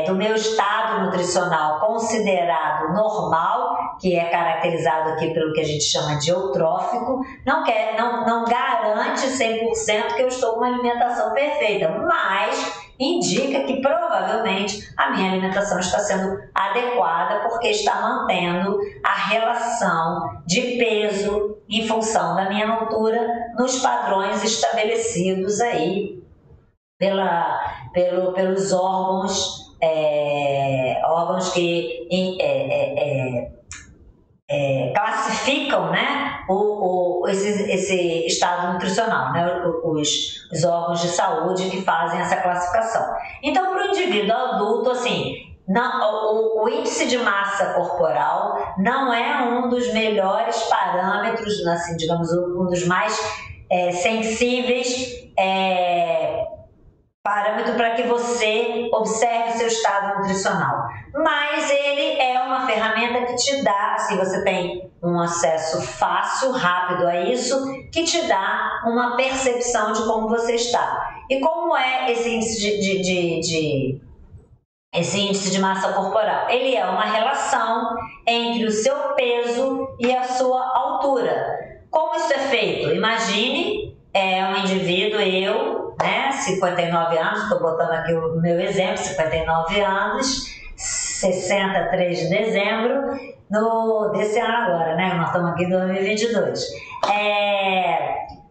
A: do meu estado nutricional considerado normal, que é caracterizado aqui pelo que a gente chama de eutrófico, não garante 100% que eu estou com uma alimentação perfeita, mas indica que provavelmente a minha alimentação está sendo adequada porque está mantendo a relação de peso em função da minha altura nos padrões estabelecidos aí pelos órgãos que classificam, né, esse estado nutricional, né, os órgãos de saúde que fazem essa classificação. Então, para o indivíduo adulto, assim, o índice de massa corporal não é um dos melhores parâmetros, assim, digamos, um dos mais sensíveis parâmetro para que você observe o seu estado nutricional. Mas ele é uma ferramenta que te dá, assim, você tem um acesso fácil, rápido a isso, que te dá uma percepção de como você está. E como é esse índice de massa corporal? Ele é uma relação entre o seu peso e a sua altura. Como isso é feito? Imagine um indivíduo, eu, né, 59 anos, estou botando aqui o meu exemplo, 59 anos, 63 de dezembro desse ano agora, né, nós estamos aqui em 2022.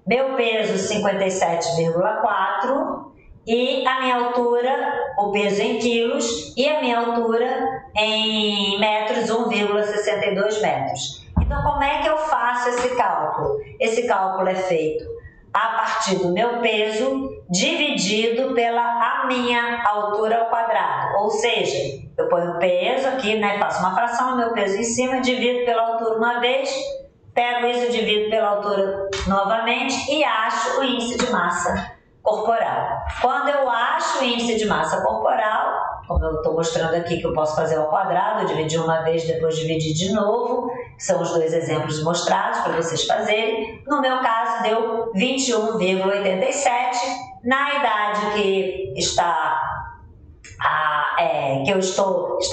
A: Meu peso 57,4 e a minha altura, o peso em quilos, e a minha altura em metros, 1,62 metros. Então, como é que eu faço esse cálculo? Esse cálculo é feito a partir do meu peso dividido pela minha altura ao quadrado. Ou seja, eu ponho o peso aqui, né, faço uma fração, meu peso em cima, divido pela altura uma vez, pego isso, divido pela altura novamente e acho o índice de massa corporal. Quando eu acho o índice de massa corporal, como eu estou mostrando aqui que eu posso fazer ao quadrado, eu dividi uma vez, depois dividir de novo, que são os dois exemplos mostrados para vocês fazerem. No meu caso deu 21,87, na idade que está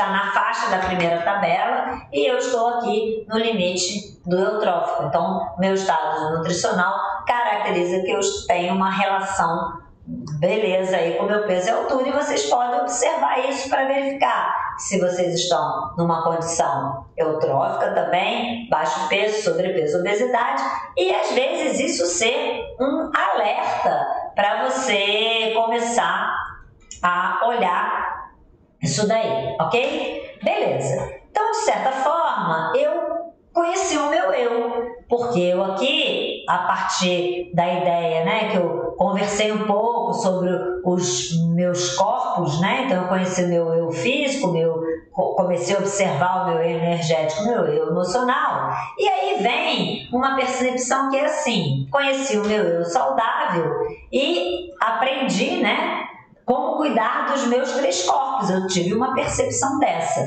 A: na faixa da primeira tabela e eu estou aqui no limite do eutrófico. Então, meu estado nutricional caracteriza que eu tenho uma relação beleza aí com o meu peso e altura, e vocês podem observar isso para verificar se vocês estão numa condição eutrófica também, baixo peso, sobrepeso, obesidade, e às vezes isso ser um alerta para você começar a olhar isso daí, ok? Beleza. Então, de certa forma, eu conheci o meu eu, porque eu aqui, a partir da ideia, né, que eu conversei um pouco sobre os meus corpos, né, então eu conheci o meu eu físico, comecei a observar o meu eu energético, o meu eu emocional, e aí vem uma percepção que é assim, conheci o meu eu saudável e aprendi, né, como cuidar dos meus 3 corpos, eu tive uma percepção dessa.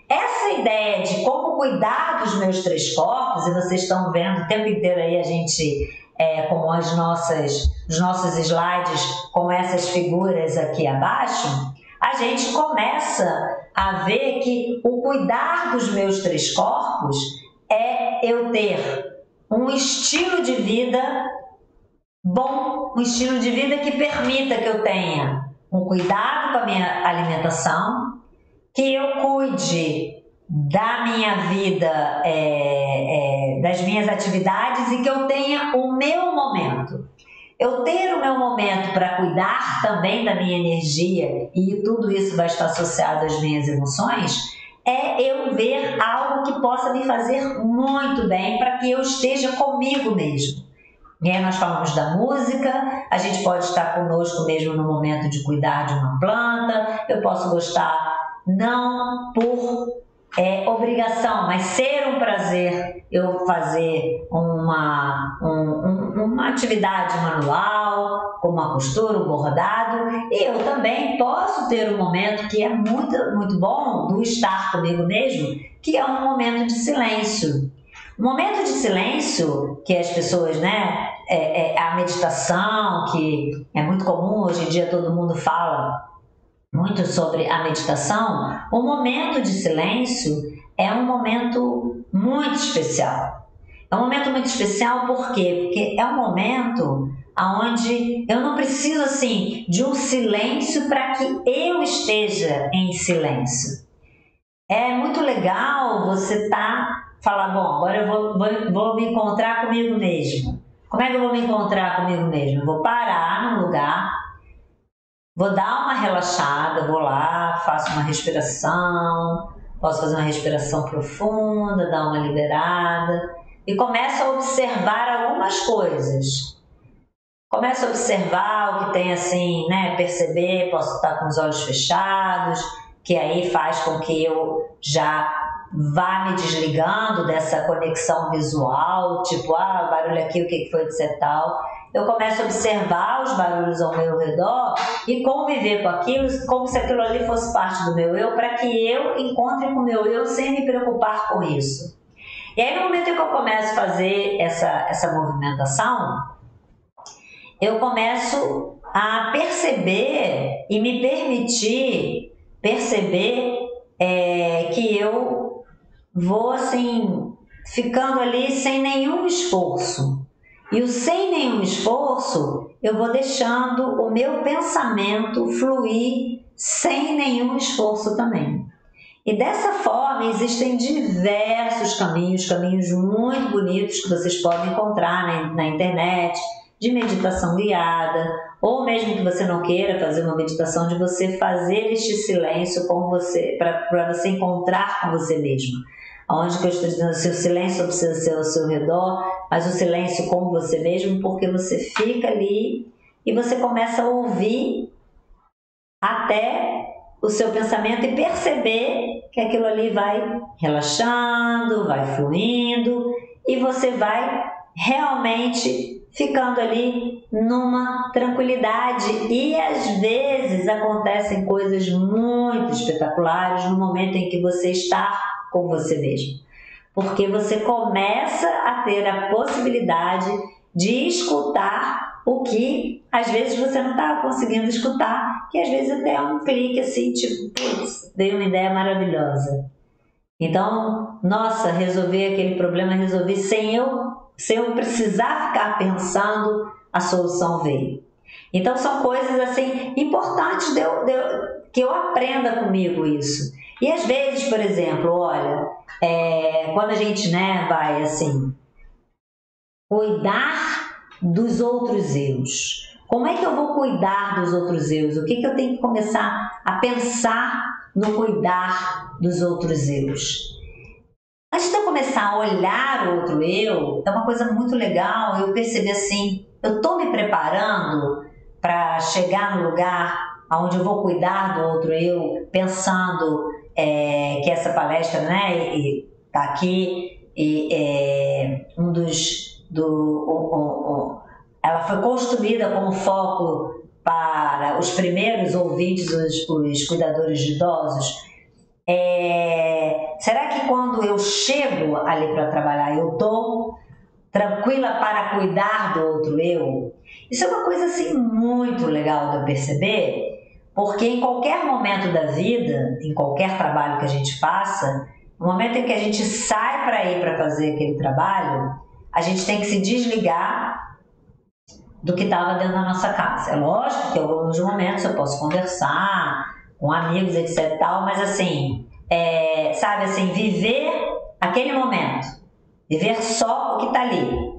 A: Essa ideia de como cuidar dos meus 3 corpos, e vocês estão vendo o tempo inteiro aí a gente, com os nossos slides, com essas figuras aqui abaixo, a gente começa a ver que o cuidar dos meus 3 corpos é eu ter um estilo de vida bom, um estilo de vida que permita que eu tenha um cuidado com a minha alimentação, que eu cuide da minha vida, das minhas atividades, e que eu tenha o meu momento. Eu ter o meu momento para cuidar também da minha energia, e tudo isso vai estar associado às minhas emoções, é eu ver algo que possa me fazer muito bem para que eu esteja comigo mesmo. E aí nós falamos da música, a gente pode estar conosco mesmo no momento de cuidar de uma planta, eu posso gostar não por obrigação, mas ser um prazer eu fazer uma atividade manual, como a costura, o bordado, e eu também posso ter um momento que é muito, muito bom do estar comigo mesmo, que é um momento de silêncio. Um momento de silêncio que as pessoas, a meditação, que é muito comum, hoje em dia todo mundo fala muito sobre a meditação. O momento de silêncio é um momento muito especial. É um momento muito especial por quê? Porque é um momento onde eu não preciso assim de um silêncio para que eu esteja em silêncio. É muito legal você falar, bom, agora eu vou me encontrar comigo mesmo. Como é que eu vou me encontrar comigo mesmo? Eu vou parar num lugar, vou dar uma relaxada, vou lá, faço uma respiração, posso fazer uma respiração profunda, dar uma liberada e começo a observar algumas coisas. Começo a observar o que tem assim, perceber, posso estar com os olhos fechados, que aí faz com que eu já vá me desligando dessa conexão visual, tipo, barulho aqui, o que foi de ser tal. Eu começo a observar os barulhos ao meu redor e conviver com aquilo como se aquilo ali fosse parte do meu eu, para que eu encontre com o meu eu sem me preocupar com isso. E aí no momento em que eu começo a fazer essa movimentação, eu começo a perceber e me permitir perceber que eu vou assim, ficando ali sem nenhum esforço. E o sem nenhum esforço, eu vou deixando o meu pensamento fluir sem nenhum esforço também. E dessa forma, existem diversos caminhos muito bonitos que vocês podem encontrar na internet, de meditação guiada, ou mesmo que você não queira fazer uma meditação, de você fazer este silêncio com você, para você encontrar com você mesmo. Onde que eu estou dizendo, o seu silêncio precisa ser ao seu redor, mas o silêncio com você mesmo, porque você fica ali e você começa a ouvir até o seu pensamento e perceber que aquilo ali vai relaxando, vai fluindo e você vai realmente ficando ali numa tranquilidade. E às vezes acontecem coisas muito espetaculares no momento em que você está com você mesmo, porque você começa a ter a possibilidade de escutar o que às vezes você não estava conseguindo escutar, que às vezes até é um clique assim, tipo, putz, veio uma ideia maravilhosa. Então, nossa, resolver aquele problema, resolvi sem eu precisar ficar pensando, a solução veio. Então são coisas assim importantes que eu aprenda comigo isso. E às vezes, por exemplo, olha, quando a gente vai assim, cuidar dos outros eus. Como é que eu vou cuidar dos outros eus? O que eu tenho que começar a pensar no cuidar dos outros eus? Antes de eu começar a olhar o outro eu, é uma coisa muito legal eu perceber assim, eu estou me preparando para chegar no lugar onde eu vou cuidar do outro eu, pensando que essa palestra está aqui e ela foi construída como foco para os primeiros ouvintes, os cuidadores de idosos, Será que quando eu chego ali para trabalhar, eu estou tranquila para cuidar do outro eu? Isso é uma coisa assim muito legal de eu perceber, porque em qualquer momento da vida, em qualquer trabalho que a gente faça, no momento em que a gente sai para ir para fazer aquele trabalho, a gente tem que se desligar do que estava dentro da nossa casa. É lógico que em alguns momentos eu posso conversar com amigos, etc e tal, mas assim, sabe assim, viver aquele momento, viver só o que está ali.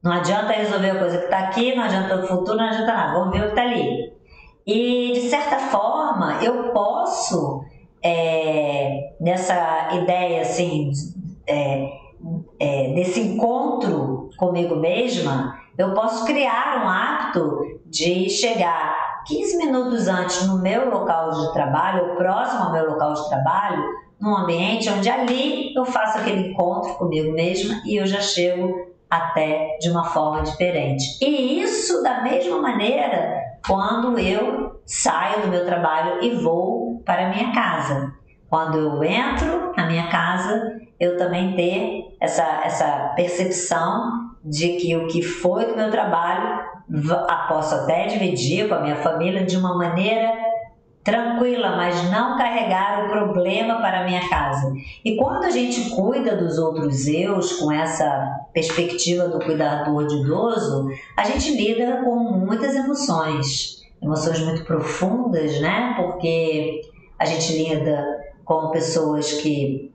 A: Não adianta resolver a coisa que está aqui, não adianta o futuro, não adianta nada, vamos ver o que está ali. E de certa forma eu posso, nessa ideia assim, desse encontro comigo mesma, eu posso criar um hábito de chegar 15 minutos antes no meu local de trabalho, ou próximo ao meu local de trabalho, num ambiente onde ali eu faço aquele encontro comigo mesma e eu já chego até de uma forma diferente. E isso da mesma maneira quando eu saio do meu trabalho e vou para a minha casa. Quando eu entro na minha casa, eu também ter essa percepção de que o que foi do meu trabalho posso até dividir com a minha família de uma maneira tranquila, mas não carregar o problema para a minha casa. E quando a gente cuida dos outros eus com essa perspectiva do cuidador de idoso, a gente lida com muitas emoções muito profundas, né? Porque a gente lida com pessoas que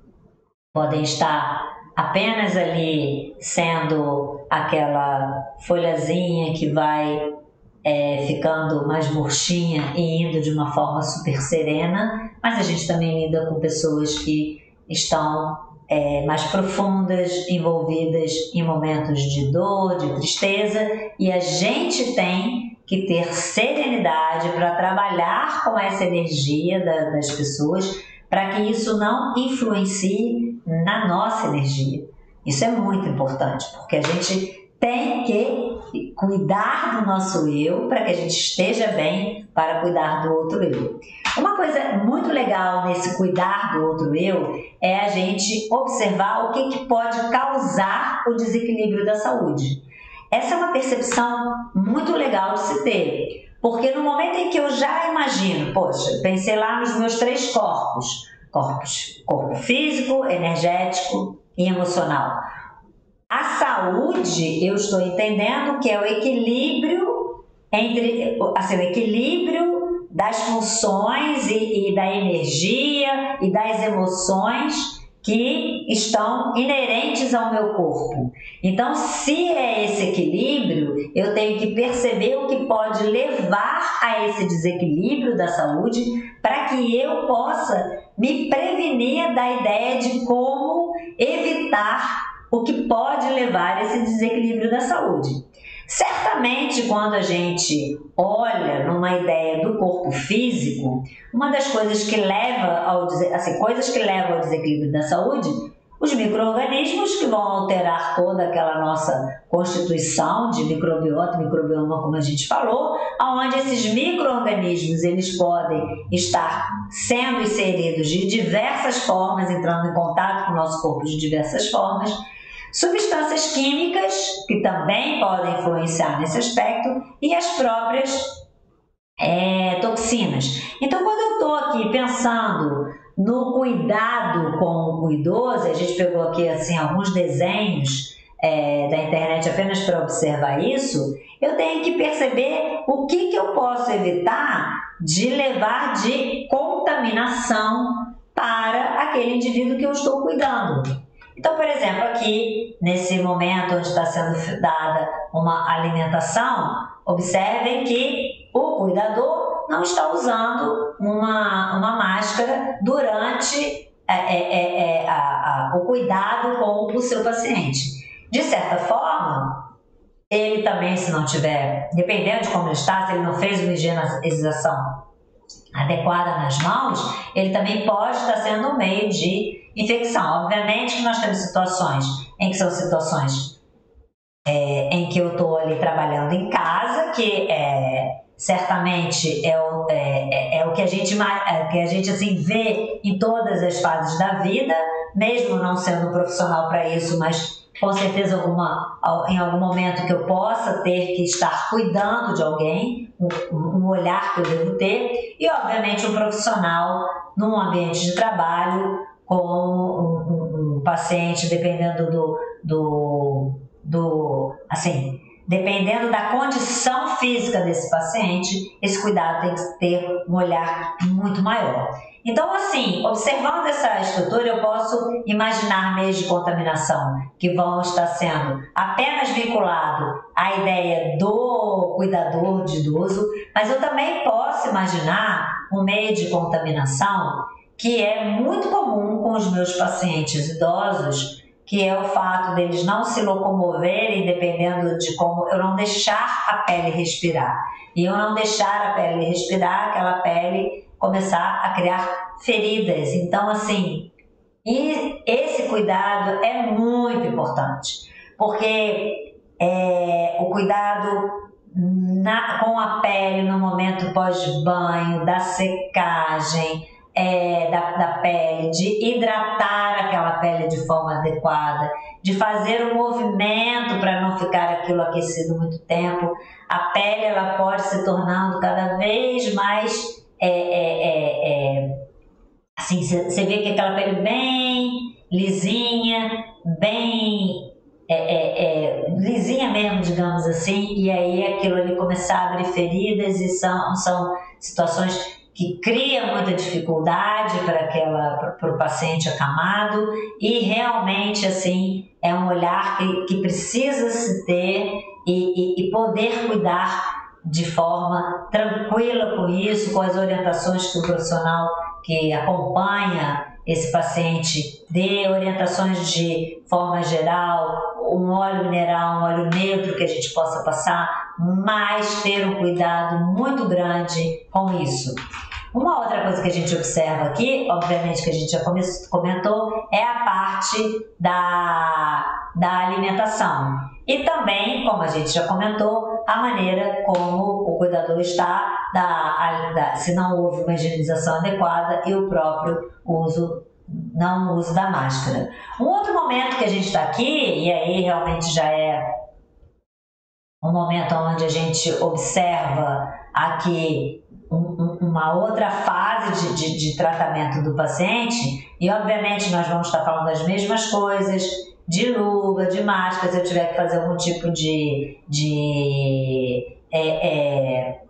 A: podem estar apenas ali sendo aquela folhazinha que vai ficando mais murchinha e indo de uma forma super serena, mas a gente também lida com pessoas que estão mais profundas, envolvidas em momentos de dor, de tristeza, e a gente tem que ter serenidade para trabalhar com essa energia das pessoas, para que isso não influencie na nossa energia. Isso é muito importante, porque a gente tem que cuidar do nosso eu para que a gente esteja bem para cuidar do outro eu. Uma coisa muito legal nesse cuidar do outro eu é a gente observar o que pode causar o desequilíbrio da saúde. Essa é uma percepção muito legal de se ter, porque no momento em que eu já imagino, poxa, pensei lá nos meus 3 corpo físico, energético e emocional. A saúde, eu estou entendendo que é o equilíbrio o equilíbrio das funções e da energia e das emoções que estão inerentes ao meu corpo. Então, se é esse equilíbrio, eu tenho que perceber o que pode levar a esse desequilíbrio da saúde para que eu possa me prevenir da ideia de como evitar o que pode levar a esse desequilíbrio da saúde. Certamente, quando a gente olha numa ideia do corpo físico, uma das coisas que leva ao desequilíbrio da saúde, os micro-organismos que vão alterar toda aquela nossa constituição de microbiota, microbioma, como a gente falou, onde esses micro-organismos eles podem estar sendo inseridos de diversas formas, entrando em contato com o nosso corpo de diversas formas, substâncias químicas que também podem influenciar nesse aspecto e as próprias toxinas. Então, quando eu estou aqui pensando no cuidado com o idoso, a gente pegou aqui assim, alguns desenhos da internet apenas para observar isso, eu tenho que perceber o que eu posso evitar de levar de contaminação para aquele indivíduo que eu estou cuidando. Então, por exemplo, aqui, nesse momento onde está sendo dada uma alimentação, observem que o cuidador não está usando uma máscara durante o cuidado com o seu paciente. De certa forma, ele também, se não tiver, dependendo de como ele está, se ele não fez uma higienização adequada nas mãos, ele também pode estar sendo um meio de infecção. Obviamente que nós temos situações em que são situações em que eu estou ali trabalhando em casa, que certamente é o que a gente assim vê em todas as fases da vida, mesmo não sendo um profissional para isso, mas com certeza em algum momento que eu possa ter que estar cuidando de alguém, um olhar que eu devo ter, e obviamente um profissional num ambiente de trabalho com um paciente, dependendo dependendo da condição física desse paciente, esse cuidado tem que ter um olhar muito maior. Então, assim, observando essa estrutura, eu posso imaginar meios de contaminação que vão estar sendo apenas vinculados à ideia do cuidador de idoso, mas eu também posso imaginar um meio de contaminação que é muito comum com os meus pacientes idosos, que é o fato deles não se locomoverem dependendo de como eu não deixar a pele respirar. E eu não deixar a pele respirar, aquela pele começar a criar feridas. Então, assim, e esse cuidado é muito importante, porque o cuidado com a pele no momento pós-banho, da secagem, da pele, de hidratar aquela pele de forma adequada, de fazer um movimento para não ficar aquilo aquecido muito tempo. A pele ela pode se tornando cada vez mais assim, você vê que aquela pele bem lisinha, bem lisinha mesmo, digamos assim, e aí aquilo ali começar a abrir feridas, e são situações que cria muita dificuldade para o paciente acamado, e realmente assim é um olhar que precisa se ter e poder cuidar de forma tranquila com isso, com as orientações que o profissional que acompanha esse paciente dê, orientações de forma geral, um óleo mineral, um óleo neutro que a gente possa passar, mas ter um cuidado muito grande com isso. Uma outra coisa que a gente observa aqui, obviamente que a gente já comentou, é a parte da alimentação. E também, como a gente já comentou, a maneira como o cuidador está, se não houve uma higienização adequada e o próprio uso da máscara. Um outro momento que a gente está aqui, e aí realmente já é um momento onde a gente observa aqui uma outra fase de tratamento do paciente, e obviamente nós vamos estar falando das mesmas coisas, de luva, de máscara, se eu tiver que fazer algum tipo de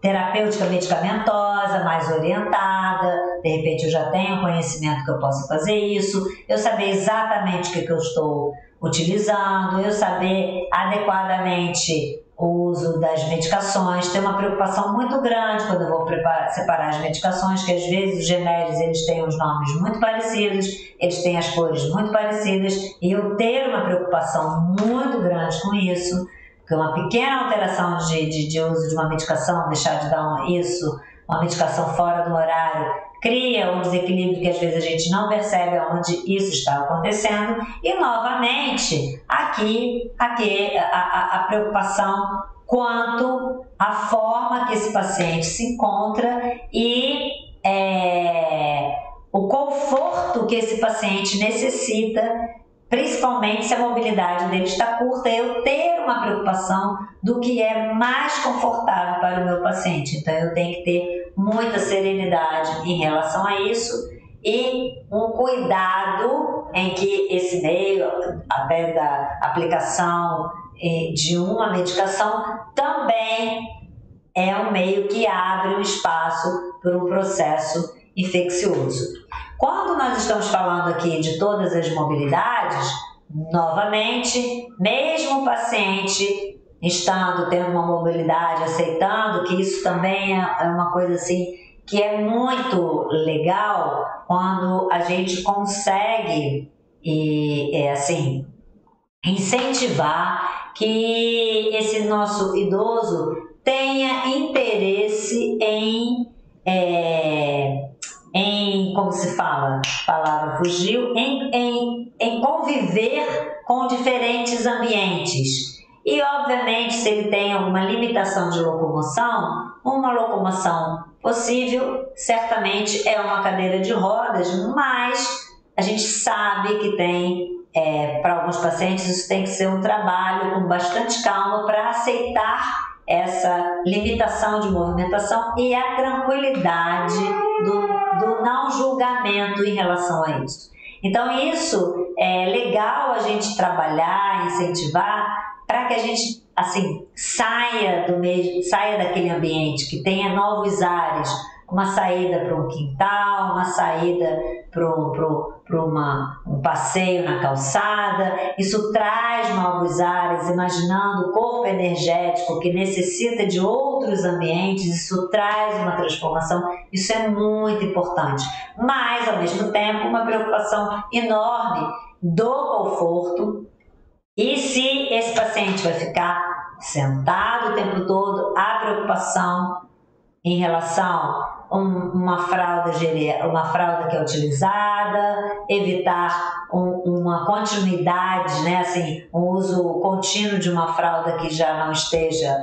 A: terapêutica medicamentosa, mais orientada, de repente eu já tenho conhecimento que eu posso fazer isso, eu saber exatamente o que eu estou utilizando, eu saber adequadamente o uso das medicações. Tem uma preocupação muito grande quando eu vou separar as medicações, que às vezes os genéricos eles têm os nomes muito parecidos, eles têm as cores muito parecidas, e eu ter uma preocupação muito grande com isso, porque uma pequena alteração de uso de uma medicação, deixar de dar uma medicação fora do horário, cria um desequilíbrio que às vezes a gente não percebe onde isso está acontecendo. E novamente aqui a preocupação quanto à forma que esse paciente se encontra e o conforto que esse paciente necessita, principalmente se a mobilidade dele está curta, eu ter uma preocupação do que é mais confortável para o meu paciente. Então eu tenho que ter muita serenidade em relação a isso e um cuidado em que esse meio, até da aplicação de uma medicação, também é um meio que abre um espaço para um processo infeccioso. Quando nós estamos falando aqui de todas as mobilidades, novamente, mesmo o paciente tendo uma mobilidade, aceitando que isso também é uma coisa assim que é muito legal quando a gente consegue incentivar que esse nosso idoso tenha interesse em como se fala, a palavra fugiu, em conviver com diferentes ambientes. E obviamente se ele tem alguma limitação de locomoção, uma locomoção possível, certamente é uma cadeira de rodas, mas a gente sabe que tem, para alguns pacientes, isso tem que ser um trabalho com bastante calma para aceitar essa limitação de movimentação e a tranquilidade do não julgamento em relação a isso. Então isso é legal a gente trabalhar, incentivar, para que a gente assim saia daquele ambiente, que tenha novos ares, uma saída para um quintal, uma saída para um passeio na calçada. Isso traz novos ares, imaginando o corpo energético que necessita de outros ambientes, isso traz uma transformação, isso é muito importante. Mas, ao mesmo tempo, uma preocupação enorme do conforto. E se esse paciente vai ficar sentado o tempo todo, a preocupação em relação a uma fralda que é utilizada, evitar uma continuidade, né, assim, um uso contínuo de uma fralda que já não esteja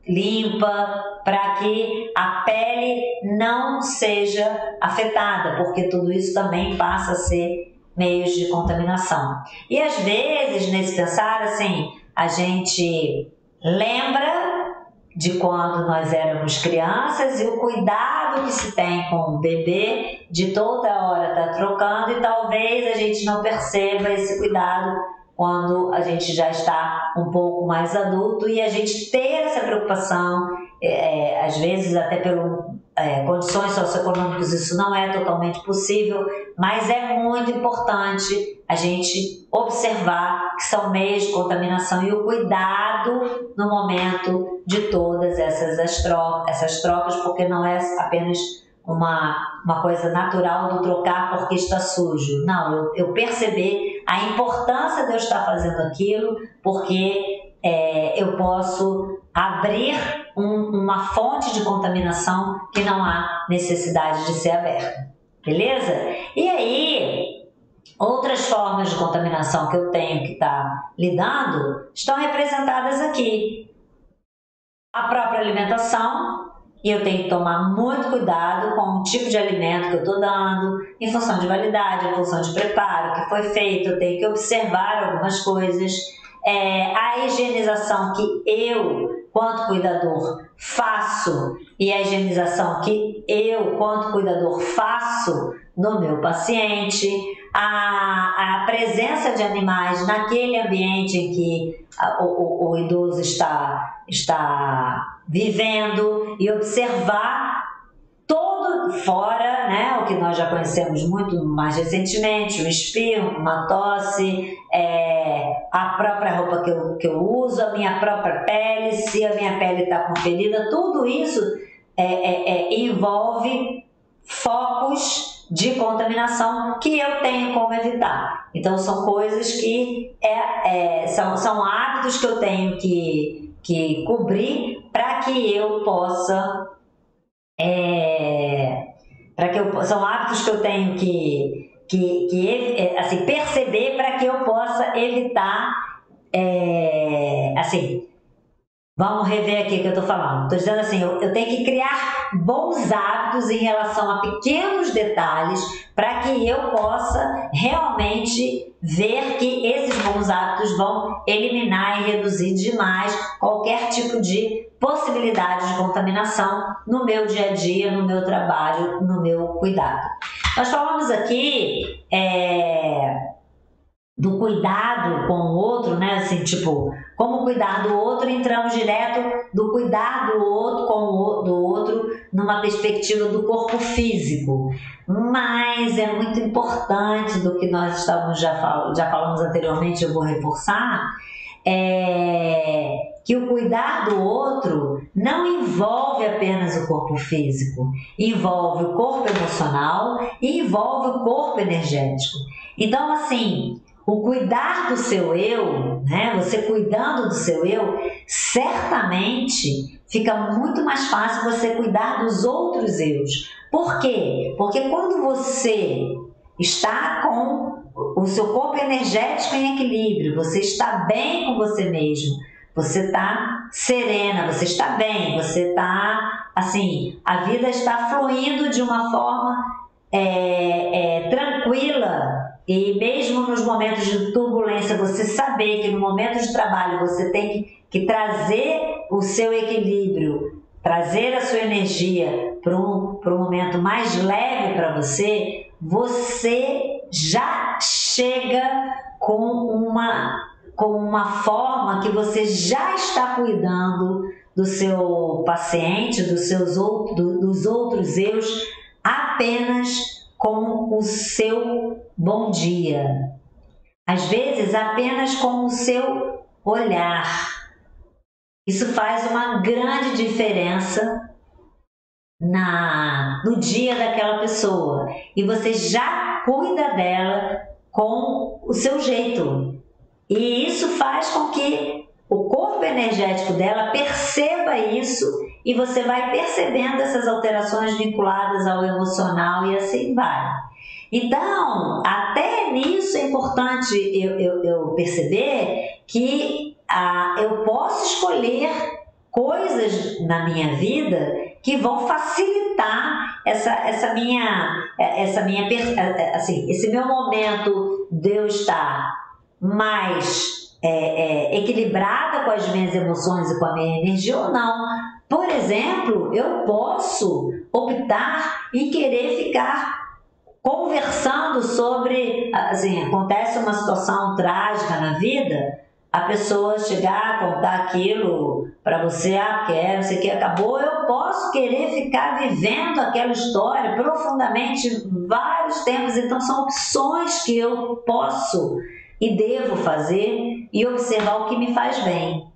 A: limpa, para que a pele não seja afetada, porque tudo isso também passa a ser meios de contaminação. E às vezes, nesse pensar, assim, a gente lembra de quando nós éramos crianças e o cuidado que se tem com o bebê, de toda hora estar trocando, e talvez a gente não perceba esse cuidado quando a gente já está um pouco mais adulto, e a gente ter essa preocupação, às vezes até pelo condições socioeconômicas isso não é totalmente possível, mas é muito importante a gente observar que são meios de contaminação e o cuidado no momento de todas essas trocas, porque não é apenas uma coisa natural do trocar porque está sujo. Não, eu perceber a importância de eu estar fazendo aquilo, porque eu posso abrir uma fonte de contaminação que não há necessidade de ser aberta. Beleza? E aí, outras formas de contaminação que eu tenho que estar lidando estão representadas aqui. A própria alimentação, e eu tenho que tomar muito cuidado com o tipo de alimento que eu estou dando, em função de validade, em função de preparo, que foi feito, eu tenho que observar algumas coisas. A higienização que eu, quanto cuidador, faço, e a higienização que eu, quanto cuidador, faço no meu paciente, a presença de animais naquele ambiente em que o idoso está vivendo, e observar todo fora, né, o que nós já conhecemos muito mais recentemente, um espirro, uma tosse, a própria roupa que eu uso, a minha própria pele, se a minha pele está com ferida, tudo isso envolve focos de contaminação que eu tenho como evitar. Então são coisas que são hábitos que eu tenho que cobrir para que eu possa são hábitos que eu tenho que assim, perceber para que eu possa evitar assim, vamos rever aqui o que eu estou falando. Estou dizendo assim, eu tenho que criar bons hábitos em relação a pequenos detalhes para que eu possa realmente ver que esses bons hábitos vão eliminar e reduzir demais qualquer tipo de possibilidade de contaminação no meu dia a dia, no meu trabalho, no meu cuidado. Nós falamos aqui do cuidado com o outro, né? Assim, tipo, como cuidar do outro, entramos direto do cuidar do outro do outro numa perspectiva do corpo físico. Mas é muito importante do que nós já falamos anteriormente, eu vou reforçar, que o cuidar do outro não envolve apenas o corpo físico, envolve o corpo emocional e envolve o corpo energético. Então, assim, o cuidar do seu eu, né? Você cuidando do seu eu, certamente fica muito mais fácil você cuidar dos outros eus. Por quê? Porque quando você está com o seu corpo energético em equilíbrio, você está bem com você mesmo, você está serena, você está bem, você está, assim, a vida está fluindo de uma forma tranquila, e mesmo nos momentos de turbulência, você saber que no momento de trabalho você tem que trazer o seu equilíbrio, trazer a sua energia para um momento mais leve para você, você já chega com uma forma que você já está cuidando do seu paciente, dos outros eus, apenas com o seu bom dia. Às vezes, apenas com o seu olhar. Isso faz uma grande diferença no dia daquela pessoa. E você já cuida dela com o seu jeito. E isso faz com que o corpo energético dela perceba isso, e você vai percebendo essas alterações vinculadas ao emocional, e assim vai. Então, até nisso é importante eu perceber que eu posso escolher coisas na minha vida que vão facilitar esse meu momento de eu estar mais equilibrada com as minhas emoções e com a minha energia ou não. Por exemplo, eu posso optar em querer ficar conversando sobre, assim, acontece uma situação trágica na vida, a pessoa chegar a contar aquilo para você, não sei o que, acabou, eu posso querer ficar vivendo aquela história profundamente vários tempos. Então são opções que eu posso e devo fazer e observar o que me faz bem.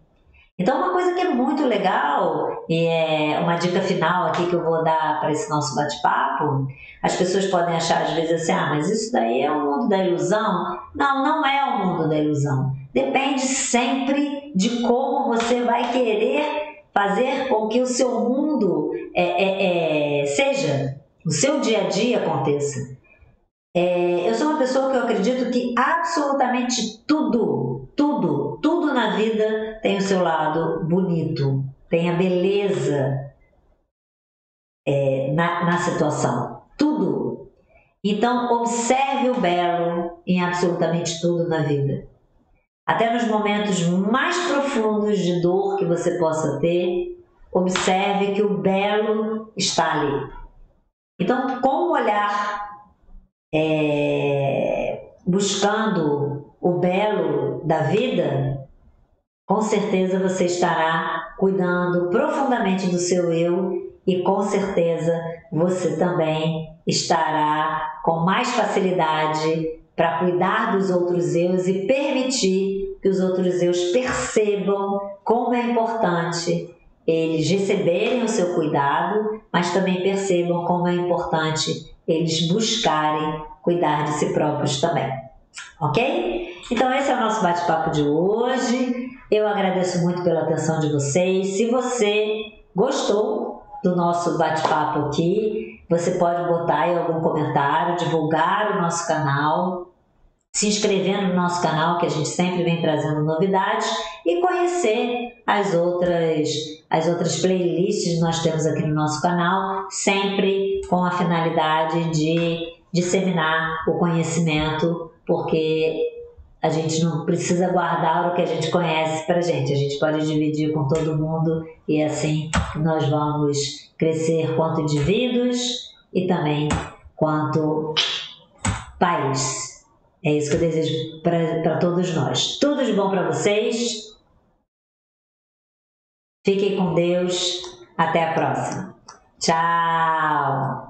A: Então, uma coisa que é muito legal, e é uma dica final aqui que eu vou dar para esse nosso bate-papo, as pessoas podem achar às vezes assim, mas isso daí é o mundo da ilusão. Não, não é o mundo da ilusão. Depende sempre de como você vai querer fazer com que o seu mundo seja, o seu dia a dia aconteça. Eu sou uma pessoa que eu acredito que absolutamente tudo na vida tem o seu lado bonito, tem a beleza na situação, tudo. Então, observe o belo em absolutamente tudo na vida. Até nos momentos mais profundos de dor que você possa ter, observe que o belo está ali. Então, com o olhar buscando o belo da vida, com certeza você estará cuidando profundamente do seu eu, e com certeza você também estará com mais facilidade para cuidar dos outros eus e permitir que os outros eus percebam como é importante eles receberem o seu cuidado, mas também percebam como é importante eles buscarem cuidar de si próprios também. Ok? Então esse é o nosso bate-papo de hoje. Eu agradeço muito pela atenção de vocês. Se você gostou do nosso bate-papo aqui, você pode botar aí algum comentário, divulgar o nosso canal, se inscrever no nosso canal, que a gente sempre vem trazendo novidades, e conhecer as outras playlists que nós temos aqui no nosso canal, sempre com a finalidade de disseminar o conhecimento, porque a gente não precisa guardar o que a gente conhece pra gente, a gente pode dividir com todo mundo, e assim nós vamos crescer quanto indivíduos e também quanto país. É isso que eu desejo para todos nós. Tudo de bom para vocês. Fiquem com Deus. Até a próxima. Tchau!